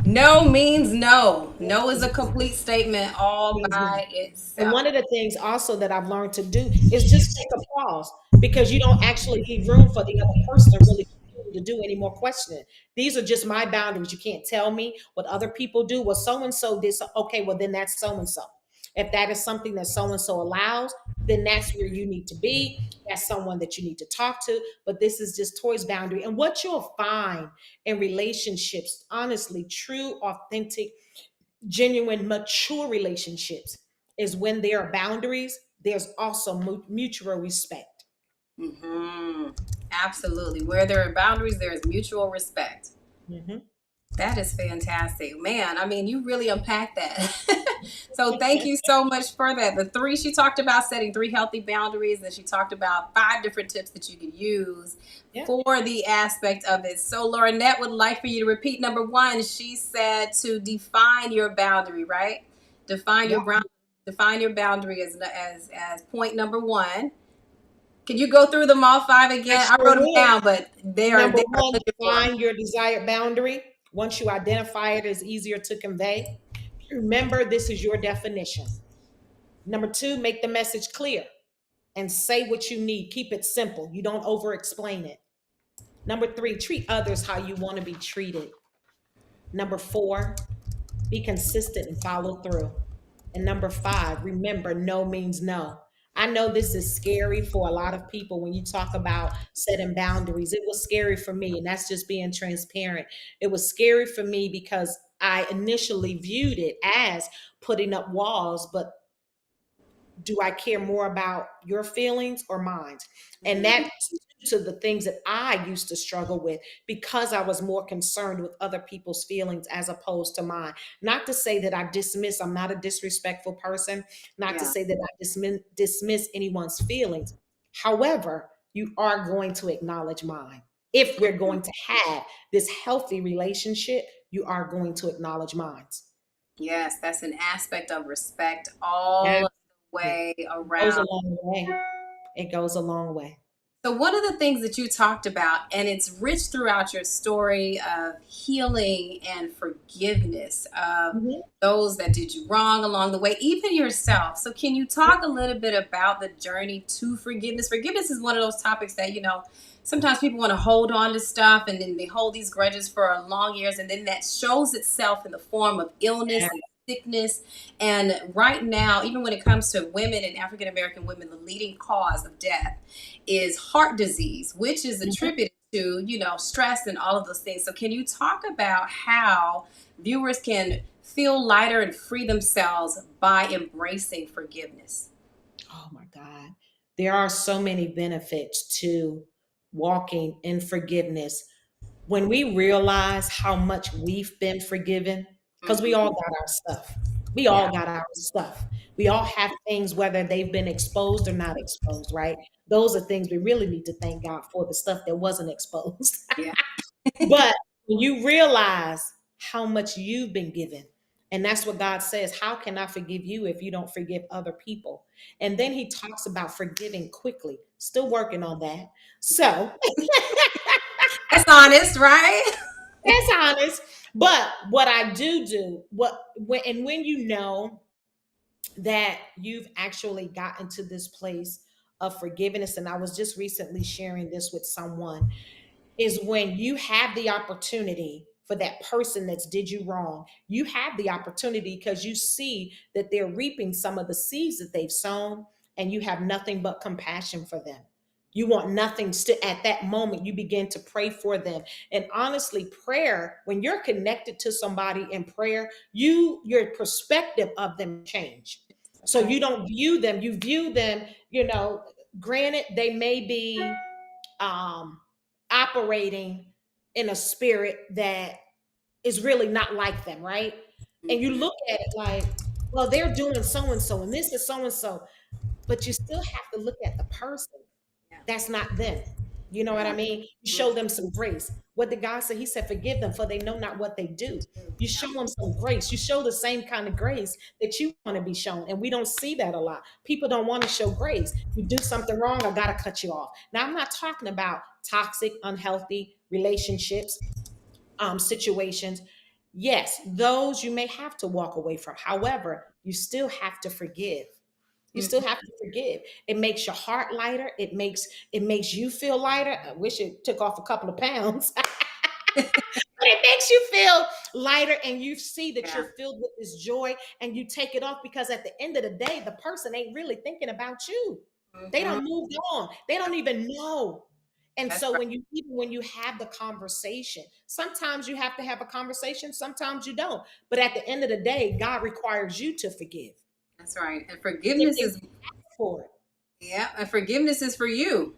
No means no. No is a complete statement all Means no. by And itself. one of the things also that I've learned to do is just take a pause, because you don't actually leave room for the other person to really continue to do any more questioning. These are just my boundaries. You can't tell me what other people do. Well, so and so did. Okay, well, then that's so and so. If that is something that so and so allows, then that's where you need to be. That's someone that you need to talk to. But this is just Toy's boundary. And what you'll find in relationships, honestly, true, authentic, genuine, mature relationships, is when there are boundaries, there's also mutual respect. Hmm. Absolutely. Where there are boundaries, there is mutual respect. Hmm. That is fantastic. Man, I mean, you really unpacked that. So thank you so much for that. The three she talked about setting three healthy boundaries, and she talked about five different tips that you could use Yeah. for the aspect of it. So Laurinette would like for you to repeat number one. She said to define your boundary, right? Define Yeah. your brown define your boundary as point number one. Can you go through them all five I again? I sure wrote them will. down, but they are Number they are one, good for me. define your desired boundary. Once you identify it, it's easier to convey. Remember, this is your definition. Number two, make the message clear and say what you need. Keep it simple. You don't over explain it. Number three, treat others how you want to be treated. Number four, be consistent and follow through. And number five, remember no means no. I know this is scary for a lot of people when you talk about setting boundaries. It was scary for me, and that's just being transparent. It was scary for me because I initially viewed it as putting up walls, but do I care more about your feelings or mine? And Mhm. that's to the things that I used to struggle with because I was more concerned with other people's feelings as opposed to mine. Not to say that I'm not a disrespectful person, not to Yeah. say that I dismiss anyone's feelings. However, you are going to acknowledge mine. If we're going to have this healthy relationship, you are going to acknowledge mine. Yes, that's an aspect of respect all the way It goes a around. long way. It goes a long way. So, one of the things that you talked about, and it's rich throughout your story of healing and forgiveness of Mhm. those that did you wrong along the way, even yourself. So, can you talk a little bit about the journey to forgiveness? Forgiveness is one of those topics that, sometimes people want to hold on to stuff and then they hold these grudges for long years, and then that shows itself in the form of illness Yeah. and sickness. And right now, even when it comes to women and African American women, the leading cause of death is heart disease, which is Mhm. attributed to, stress and all of those things. So, can you talk about how viewers can feel lighter and free themselves by embracing forgiveness? Oh my God. There are so many benefits to walking in forgiveness. When we realize how much we've been forgiven, because we all Hmm. got our stuff. We all Yeah, got our stuff. We all have things, whether they've been exposed or not exposed, right? Those are things we really need to thank God for, the stuff that wasn't exposed. yeah, But when you realize how much you've been given, and that's what God says, how can I forgive you if you don't forgive other people? And then he talks about forgiving quickly. Still working on that. okay. So That's honest, right? that's honest. But what I do, when you know that you've actually gotten to this place of forgiveness, and I was just recently sharing this with someone, is when you have the opportunity for that person that's did you wrong. You have the opportunity because you see that they're reaping some of the seeds that they've sown, and you have nothing but compassion for them. You want nothing to, at that moment you begin to pray for them. And honestly, prayer, when you're connected to somebody in prayer, your perspective of them change. So Okay. you don't view them, you view them, granted they may be um, operating in a spirit that is really not like them, right? And you Hmm. look at it like, well, they're doing so and so, and this is so and so, but you still have to look at the person. Yeah. That's not them. You know what I Yeah. mean? You Mhm. show them some grace. What did God say? He said, forgive them, for they know not what they do. You Yeah. show them some grace. You show the same kind of grace that you want to be shown. And we don't see that a lot. People don't want to show grace. You do something wrong, I got to cut you off. Now, I'm not talking about toxic, unhealthy relationships, situations. Yes, those you may have to walk away from. However, you still have to forgive. You still Mhm. have to forgive. It makes your heart lighter. It makes you feel lighter. I wish it took off a couple of pounds. But it makes you feel lighter, and you see that Yeah. you're filled with this joy, and you take it off because at the end of the day, the person ain't really thinking about you. They Hmm. don't move on. They don't even know. And That's so right. when you have the conversation, sometimes you have to have a conversation, sometimes you don't. But at the end of the day, God requires you to forgive. That's right. And He didn't forgiveness even is ask for it. yeah, and forgiveness is for you.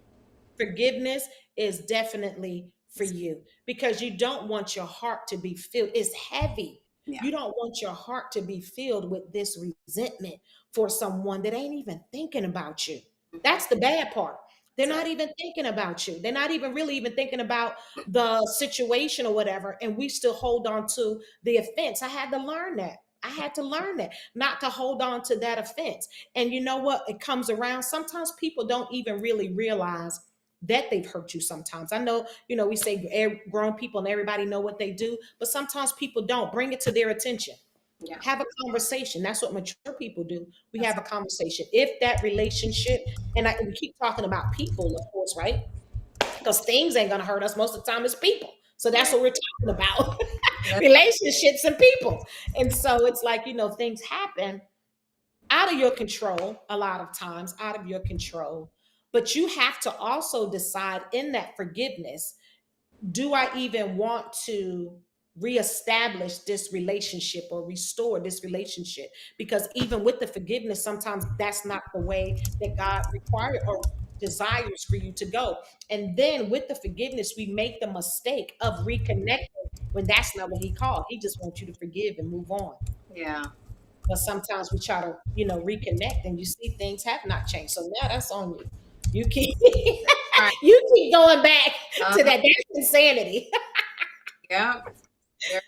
Forgiveness is definitely for you, because you don't want your heart to be filled. It's heavy. Yeah. You don't want your heart to be filled with this resentment for someone that ain't even thinking about you. Mhm. That's the bad part. They're That's not right. even thinking about you. They're not even really even thinking about the situation or whatever. And we still hold on to the offense. I had to learn that. I had to learn that, not to hold on to that offense. And you know what? It comes around. Sometimes people don't even really realize that they've hurt you sometimes. I know, we say grown people and everybody know what they do, but sometimes people don't. Bring it to their attention. Yeah. Have a conversation. That's what mature people do. We That's have a conversation. If that relationship, and we keep talking about people, of course, right? Because things ain't gonna hurt us. Most of the time, it's people. So that's right. what we're talking about: That's relationships and people. And so it's like, things happen out of your control, a lot of times out of your control. But you have to also decide in that forgiveness, do I even want to reestablish this relationship or restore this relationship? Because even with the forgiveness, sometimes that's not the way that God requires or desires for you to go. And then with the forgiveness, we make the mistake of reconnecting when that's not what He called. He just wants you to forgive and move on. yeah. But sometimes we try to, reconnect, and you see things have not changed. So now that's on you. You keep Right. you keep going back to Uh-huh. that. That's insanity. Yeah. There's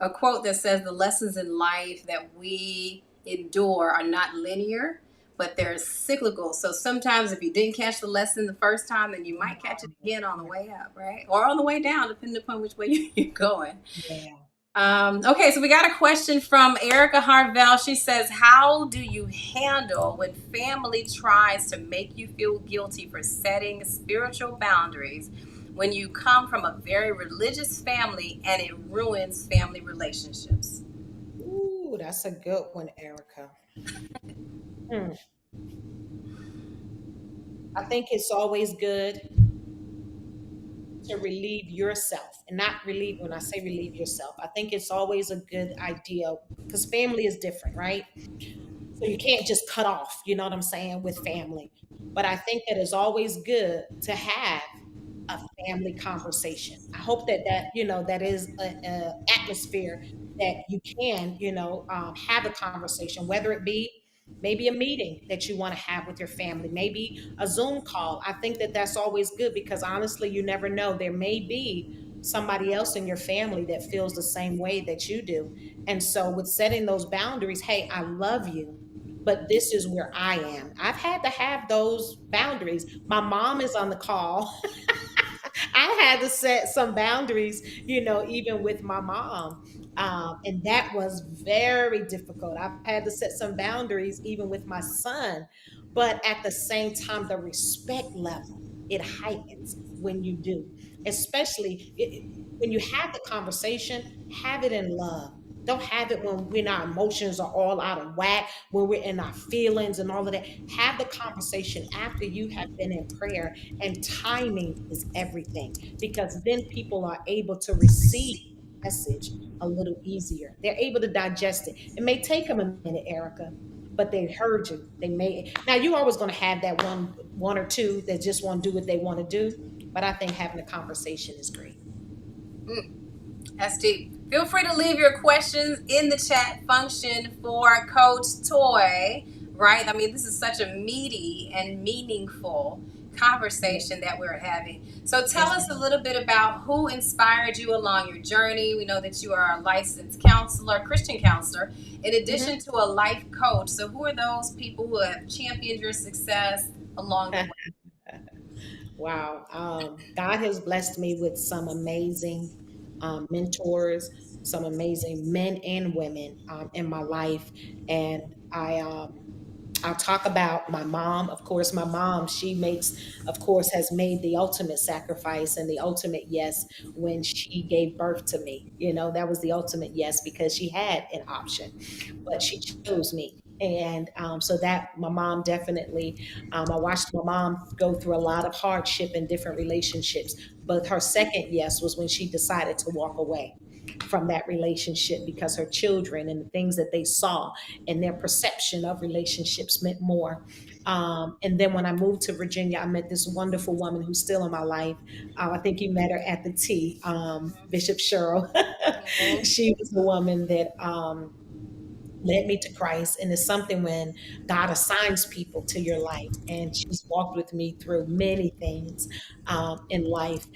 a quote that says the lessons in life that we endure are not linear, but they're cyclical. So sometimes if you didn't catch the lesson the first time, then you might catch it again on the way up, right? Or on the way down, depending upon which way you're going. Yeah. Okay, so we got a question from Erica Harvell. She says, how do you handle when family tries to make you feel guilty for setting spiritual boundaries when you come from a very religious family and it ruins family relationships? Ooh, that's a good one, Erica. Hmm. I think it's always good to relieve yourself, and not relieve, when I say relieve yourself, I think it's always a good idea, because family is different, right? So you can't just cut off, you know what I'm saying, with family. But I think that it's always good to have a family conversation. I hope that is a atmosphere that you can, have a conversation, whether it be maybe a meeting that you want to have with your family, maybe a Zoom call. I think that that's always good, because honestly, you never know. There may be somebody else in your family that feels the same way that you do. And so with setting those boundaries, hey, I love you, but this is where I am. I've had to have those boundaries. My mom is on the call. I had to set some boundaries, even with my mom. And that was very difficult. I've had to set some boundaries even with my son. But at the same time, the respect level, it heightens when you do, especially when you have the conversation, have it in love. Don't have it when our emotions are all out of whack, when we're in our feelings and all of that. Have the conversation after you have been in prayer, and timing is everything, because then people are able to receive the message a little easier. They're able to digest it. It may take them a minute, Erica, but they heard you. They may. Now you're always going to have that one or two that just want to do what they want to do, but I think having a conversation is great. Mm. That's deep. Feel free to leave your questions in the chat function for Coach Toy, right? I mean, this is such a meaty and meaningful conversation that we're having. So tell Yes, us a ma'am. little bit about who inspired you along your journey. We know that you are a licensed counselor, Christian counselor, in addition to a life coach. So who are those people who have championed your success along the Mhm. way? Wow. God has blessed me with some amazing mentors, some amazing men and women in my life. And I'll talk about my mom. Of course, my mom, of course, has made the ultimate sacrifice and the ultimate yes when she gave birth to me. That was the ultimate yes, because she had an option, but she chose me. And so that my mom definitely, I watched my mom go through a lot of hardship in different relationships. But her second yes was when she decided to walk away. from that relationship because her children and the things that they saw and their perception of relationships meant more. And then when I moved to Virginia, I met this wonderful woman who's still in my life. I think you met her at the T, Bishop Cheryl. Mhm. She was the woman that led me to Christ. And it's something when God assigns people to your life. And she's walked with me through many things in life.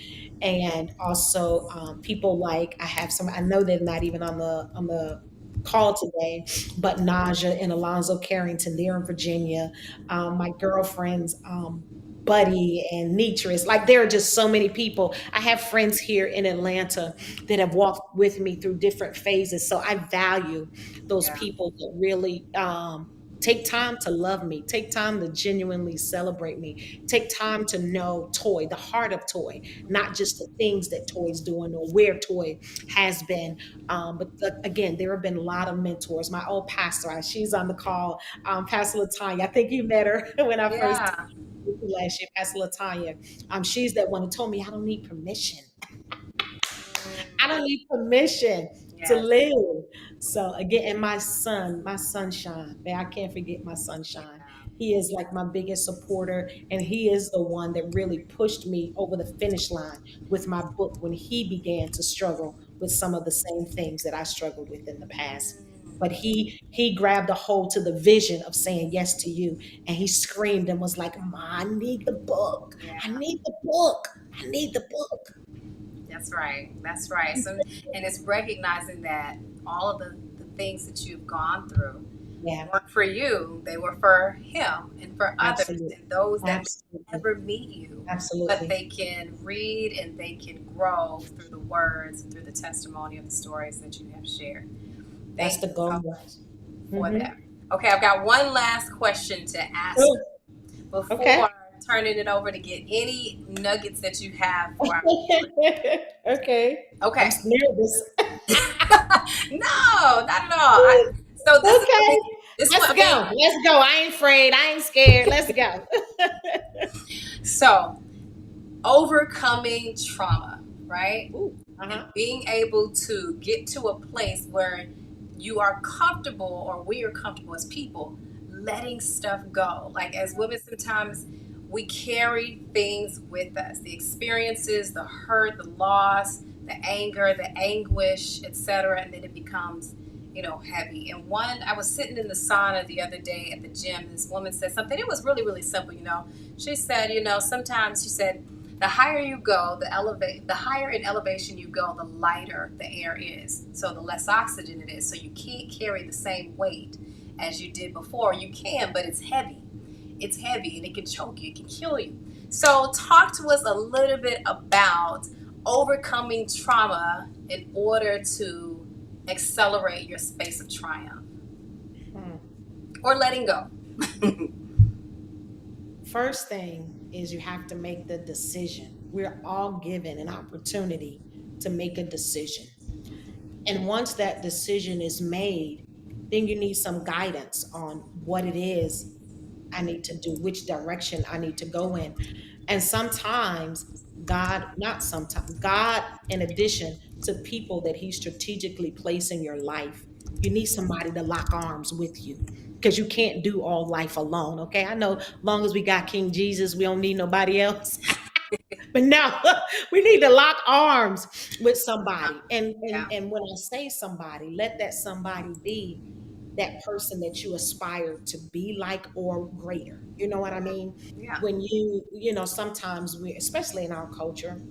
And also people like I have some, I know they're not even on the call today, but Naja and Alonzo Carrington, they're in Virginia. My girlfriends, Buddy and Nitris, like there are just so many people. I have friends here in Atlanta that have walked with me through different phases. So I value those Yeah. people that really take time to love me, take time to genuinely celebrate me, take time to know Toy, the heart of Toy, not just the things that Toy's doing or where Toy has been. Again, there have been a lot of mentors. My old pastor, she's on the call, Pastor Latanya. I think you met her when I first Yeah. last year, Pastor Latanya. She's that one who told me I don't need permission. I don't Mm. need permission to Yes. live. So again, and my son, my sunshine, man, I can't forget my sunshine. Yeah. He is like my biggest supporter, and he is the one that really pushed me over the finish line with my book when he began to struggle with some of the same things that I struggled with in the past. But he grabbed a hold to the vision of saying yes to you, and he screamed and was like, "Ma, I need the book. I Yeah. need the book. I need the book." That's right. That's right. So, and it's recognizing that all of the things that you've gone through Yeah, weren't for you, they were for him and for others absolutely. and those that may Absolutely. never meet you, but Absolutely. they can read and they can grow through the words and through the testimony of the stories that you have shared. That's Thank the you so goal. much for Hmm. that. Okay, I've got one last question to ask Cool. you Okay. before turning it over to get any nuggets that you have for our viewers. Okay. I'm Okay. nervous. No, not at all. So this is what Okay. this is Let's what I go. mean. Let's go. I ain't afraid. I ain't scared. Let's go. So overcoming trauma, right? Ooh. Uh-huh. And being able to get to a place where you are comfortable, or we are comfortable as people letting stuff go. Like as women, sometimes we carry things with us, the experiences, the hurt, the loss, the anger, the anguish, etc., and then it becomes, heavy. And one, I was sitting in the sauna the other day at the gym. This woman said something, it was really, really simple. She said, sometimes, she said, the higher you go, the higher in elevation you go, the lighter the air is. So the less oxygen it is. So you can't carry the same weight as you did before. You can, but it's heavy. It's heavy and it can choke you, it can kill you. So talk to us a little bit about overcoming trauma in order to accelerate your space of triumph Hmm. or letting go. First thing is you have to make the decision. We're all given an opportunity to make a decision. And once that decision is made, then you need some guidance on what it is I need to do, which direction I need to go in. And sometimes God, not sometimes, God, in addition to people that He strategically placed in your life, you need somebody to lock arms with you because you can't do all life alone. Okay. I know, long as we got King Jesus, we don't need nobody else. But no, we need to lock arms with somebody. And, and Yeah, and when I say somebody, let that somebody be that person that you aspire to be like or greater. You know what I mean? yeah, When sometimes we, especially in our culture,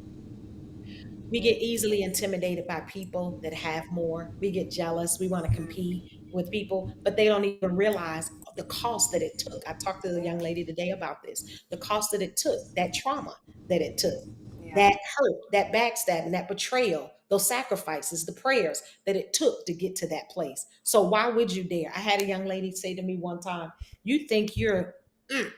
we get easily intimidated by people that have more. We get jealous. We want to compete with people, but they don't even realize the cost that it took. I talked to the young lady today about this. The cost that it took, that trauma that it took, yeah, that hurt, that backstabbing, that betrayal, those sacrifices, the prayers that it took to get to that place. So why would you dare? I had a young lady say to me one time, "You think you're mm, yeah,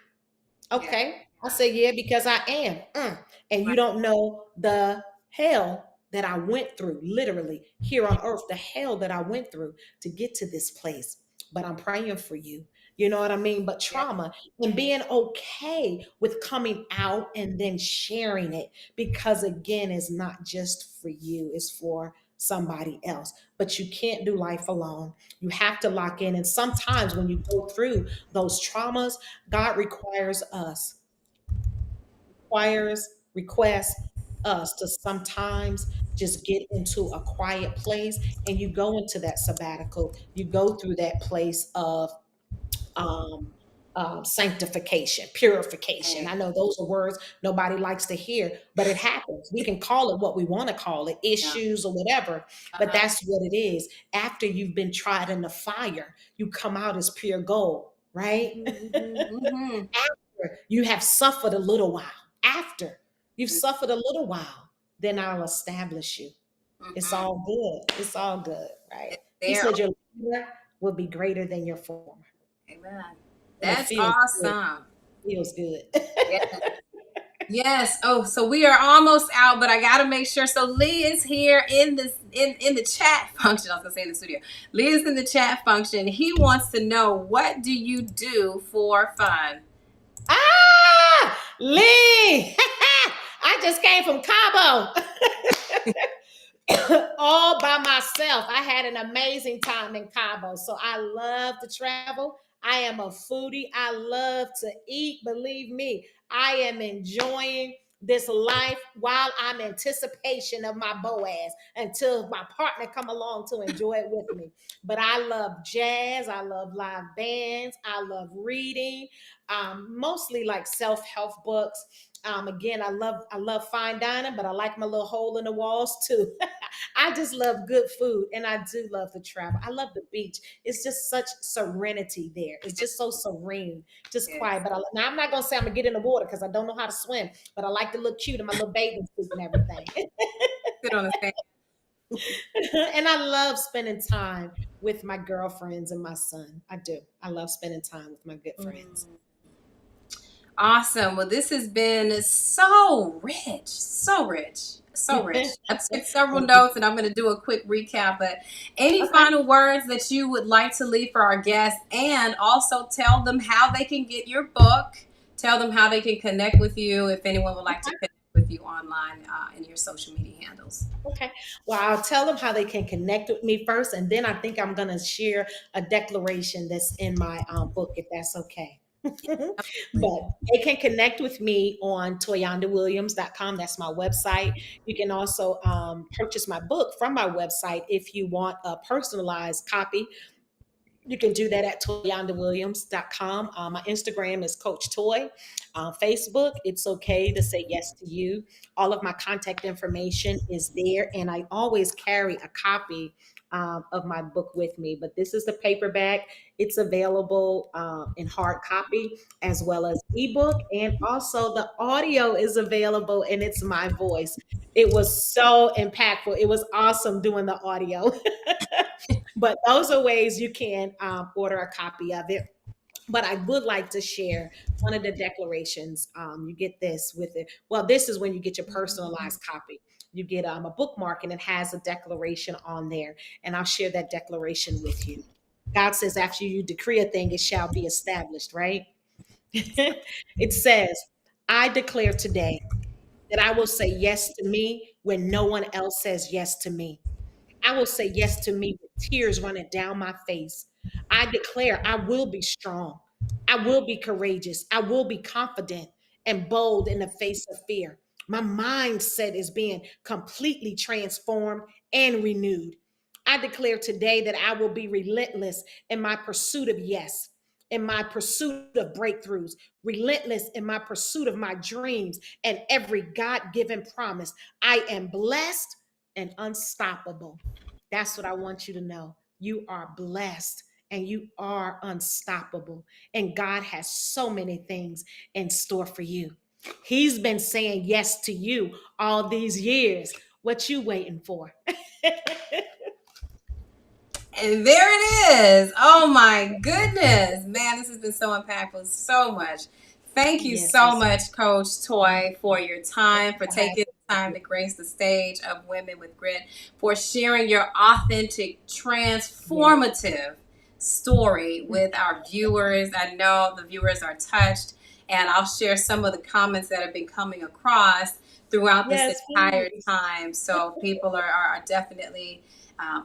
okay?" I said, "Yeah, because I am. And you right, don't know the hell that I went through, literally here on earth, the hell that I went through to get to this place. But I'm praying for you." You know what I mean? But yeah, trauma and being okay with coming out and then sharing it, because again, it's not just for you, it's for somebody else. But you can't do life alone. You have to lock in. And sometimes when you go through those traumas, God requires, requests us to sometimes just get into a quiet place, and you go into that sabbatical. You go through that place of um, sanctification, purification. I Right. know those are words nobody likes to hear, but it happens. We can call it what we want to call it, Yeah. issues or whatever, but Uh-huh. that's what it is. After you've been tried in the fire, you come out as pure gold, right? Mm-hmm. After you have suffered a little while, after you've Mm-hmm. suffered a little while, then I'll establish you. It's Mm-hmm. all good. It's all good, right? It's He there. said your latter will be greater than your former. Amen. And it That's feels good. awesome. Feels good. Yeah. Yes. Oh, so we are almost out, but I gotta make sure. So Lee is here in this in the chat function. I was gonna say in the studio. Lee is in the chat function. He wants to know, what do you do for fun? Ah, Lee! I just came from Cabo. All by myself. I had an amazing time in Cabo. So I love to travel. I am a foodie. I love to eat. Believe me, I am enjoying this life while I'm in anticipation of my Boaz until my partner come along to enjoy it with me. But I love jazz. I love live bands. I love reading, mostly like self-help books. Again, I love fine dining, but I like my little hole in the walls too. I just love good food, and I do love to travel. I love the beach. It's just such serenity there. It's just so serene, just Yes. quiet. But now I'm not gonna say I'm gonna get in the water because I don't know how to swim, but I like to look cute in my little bathing suit and everything. Sit on the sand. And I love spending time with my girlfriends and my son. I do. I love spending time with my good friends. Mm. Awesome. Well, this has been so rich, so rich, so rich. I took several notes and I'm going to do a quick recap. But any Okay. final words that you would like to leave for our guests, and also tell them how they can get your book, tell them how they can connect with you if anyone would like to connect with you online in your social media handles. Okay. Well, I'll tell them how they can connect with me first, and then I think I'm going to share a declaration that's in my book, if that's okay. But they can connect with me on toyandawilliams.com. That's my website. You can also purchase my book from my website if you want a personalized copy. You can do that at toyandawilliams.com. My Instagram is Coach Toy. Facebook, it's okay to say yes to you. All of my contact information is there, and I always carry a copy of my book with me. But this is the paperback. It's available in hard copy as well as ebook, and also the audio is available, and it's my voice. It was so impactful. It was awesome doing the audio. But those are ways you can order a copy of it. But I would like to share one of the declarations. You get this with it. Well, this is when you get your personalized copy. You get a bookmark, and it has a declaration on there. And I'll share that declaration with you. God says, after you decree a thing, it shall be established, right? It says, I declare today that I will say yes to me when no one else says yes to me. I will say yes to me with tears running down my face. I declare I will be strong. I will be courageous. I will be confident and bold in the face of fear. My mindset is being completely transformed and renewed. I declare today that I will be relentless in my pursuit of yes, in my pursuit of breakthroughs, relentless in my pursuit of my dreams and every God given promise. I am blessed and unstoppable. That's what I want you to know. You are blessed and you are unstoppable. And God has so many things in store for you. He's been saying yes to you all these years. What you waiting for? And there it is. Oh my goodness. Man, this has been so impactful. So much. Thank you Yes, so yes. much, Coach Toy, for your Thank time, you for for having taking the time me. to grace the stage of Women with Grit, for sharing your authentic, Yes. transformative story with our viewers. I know the viewers are touched, and I'll share some of the comments that have been coming across throughout this Yes, entire please. time. So people are definitely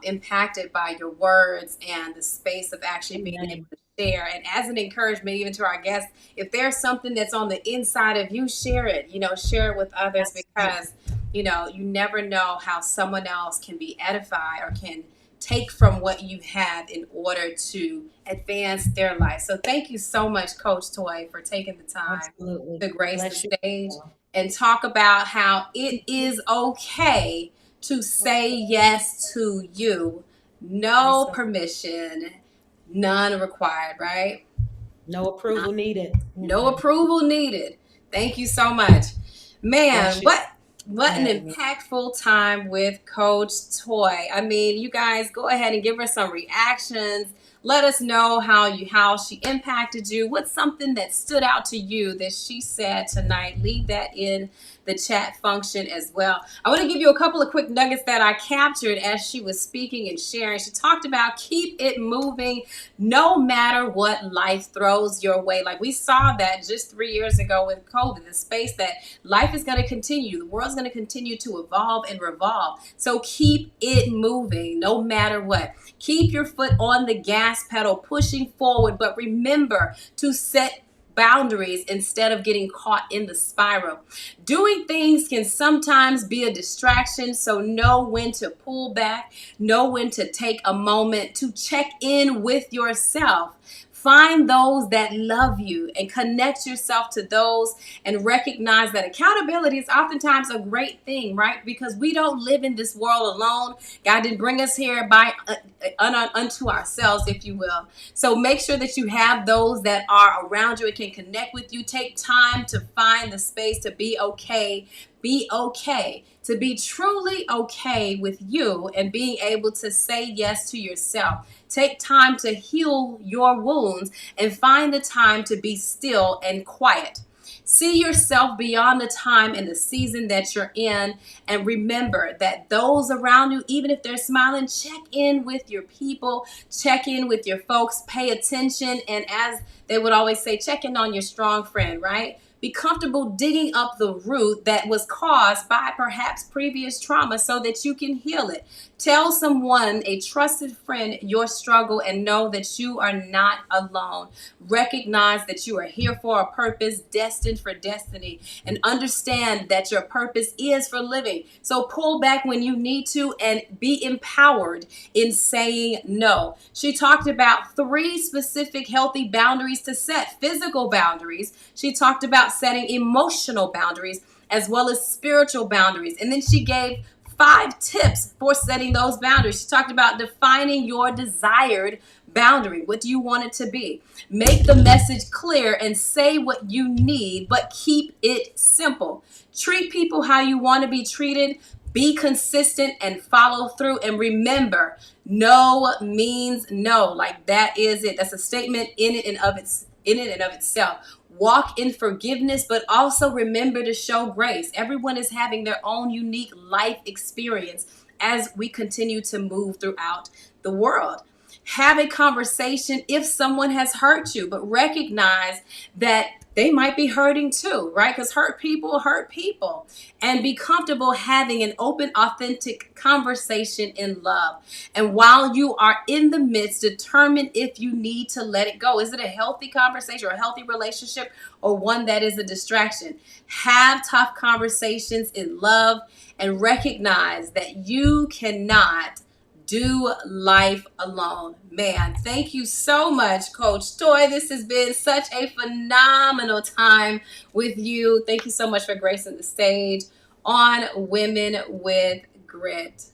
impacted by your words and the space of actually being able Amen. to share. And as an encouragement, even to our guests, if there's something that's on the inside of you, share it, share it with others, Absolutely. because, you never know how someone else can be edified or can take from what you have in order to advance their life. So thank you so much, Coach Toy, for taking the time Absolutely. to grace the Bless you. stage and talk about how it is okay to say yes to you. Yes, No sir. permission, none required, right? No approval needed. No Mm-mm. approval needed. Thank you so much. Man, Bless you for what an having me. impactful time with Coach Toy. I mean, you guys go ahead and give her some reactions. Let us know how she impacted you. What's something that stood out to you that she said tonight? Leave that in the chat function as well. I want to give you a couple of quick nuggets that I captured as she was speaking and sharing. She talked about keep it moving no matter what life throws your way. Like we saw that just 3 years ago with COVID, the space that life is going to continue. The world's going to continue to evolve and revolve. So keep it moving no matter what. Keep your foot on the gas pedal, pushing forward, but remember to set boundaries instead of getting caught in the spiral. Doing things can sometimes be a distraction, so know when to pull back, know when to take a moment to check in with yourself. Find those that love you and connect yourself to those, and recognize that accountability is oftentimes a great thing, right? Because we don't live in this world alone. God didn't bring us here by unto ourselves, if you will. So make sure that you have those that are around you and can connect with you. Take time to find the space to be okay. Be okay, to be truly okay with you and being able to say yes to yourself. Take time to heal your wounds and find the time to be still and quiet. See yourself beyond the time and the season that you're in. And remember that those around you, even if they're smiling, check in with your people, check in with your folks, pay attention. And as they would always say, check in on your strong friend, right? Be comfortable digging up the root that was caused by perhaps previous trauma so that you can heal it. Tell someone, a trusted friend, your struggle and know that you are not alone. Recognize that you are here for a purpose, destined for destiny, and understand that your purpose is for living. So pull back when you need to and be empowered in saying no. She talked about 3 specific healthy boundaries to set: physical boundaries. She talked about setting emotional boundaries as well as spiritual boundaries. And then she gave 5 tips for setting those boundaries. She talked about defining your desired boundary. What do you want it to be? Make the message clear and say what you need, but keep it simple. Treat people how you want to be treated. Be consistent and follow through. And remember, no means no. Like that is it. That's a statement in it and of itself. Walk in forgiveness, but also remember to show grace. Everyone is having their own unique life experience as we continue to move throughout the world. Have a conversation if someone has hurt you, but recognize that they might be hurting too, right? Because hurt people hurt people. And be comfortable having an open, authentic conversation in love. And while you are in the midst, determine if you need to let it go. Is it a healthy conversation or a healthy relationship, or one that is a distraction? Have tough conversations in love and recognize that you cannot do life alone. Man, thank you so much, Coach Toy. This has been such a phenomenal time with you. Thank you so much for gracing the stage on Women with Grit.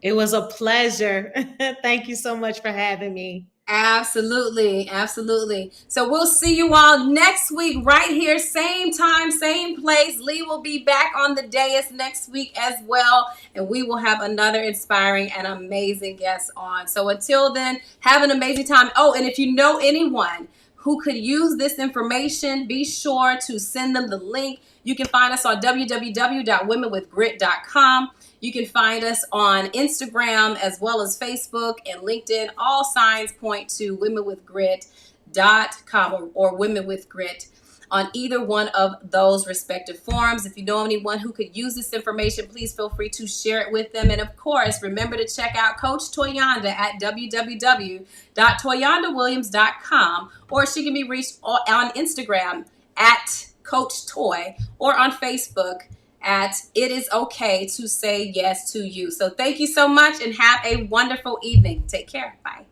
It was a pleasure. Thank you so much for having me. Absolutely, absolutely. So we'll see you all next week right here, same time, same place. Lee will be back on the dais next week as well, and we will have another inspiring and amazing guest on. So until then, have an amazing time. Oh, and if you know anyone who could use this information, be sure to send them the link. You can find us on www.womenwithgrit.com. You can find us on Instagram as well as Facebook and LinkedIn. All signs point to womenwithgrit.com or Women with Grit. on either one of those respective forums. If you know anyone who could use this information, please feel free to share it with them. And of course, remember to check out Coach Toyanda at www.toyandawilliams.com, or she can be reached on Instagram at Coach Toy, or on Facebook at It Is Okay to Say Yes to You. So thank you so much and have a wonderful evening. Take care. Bye.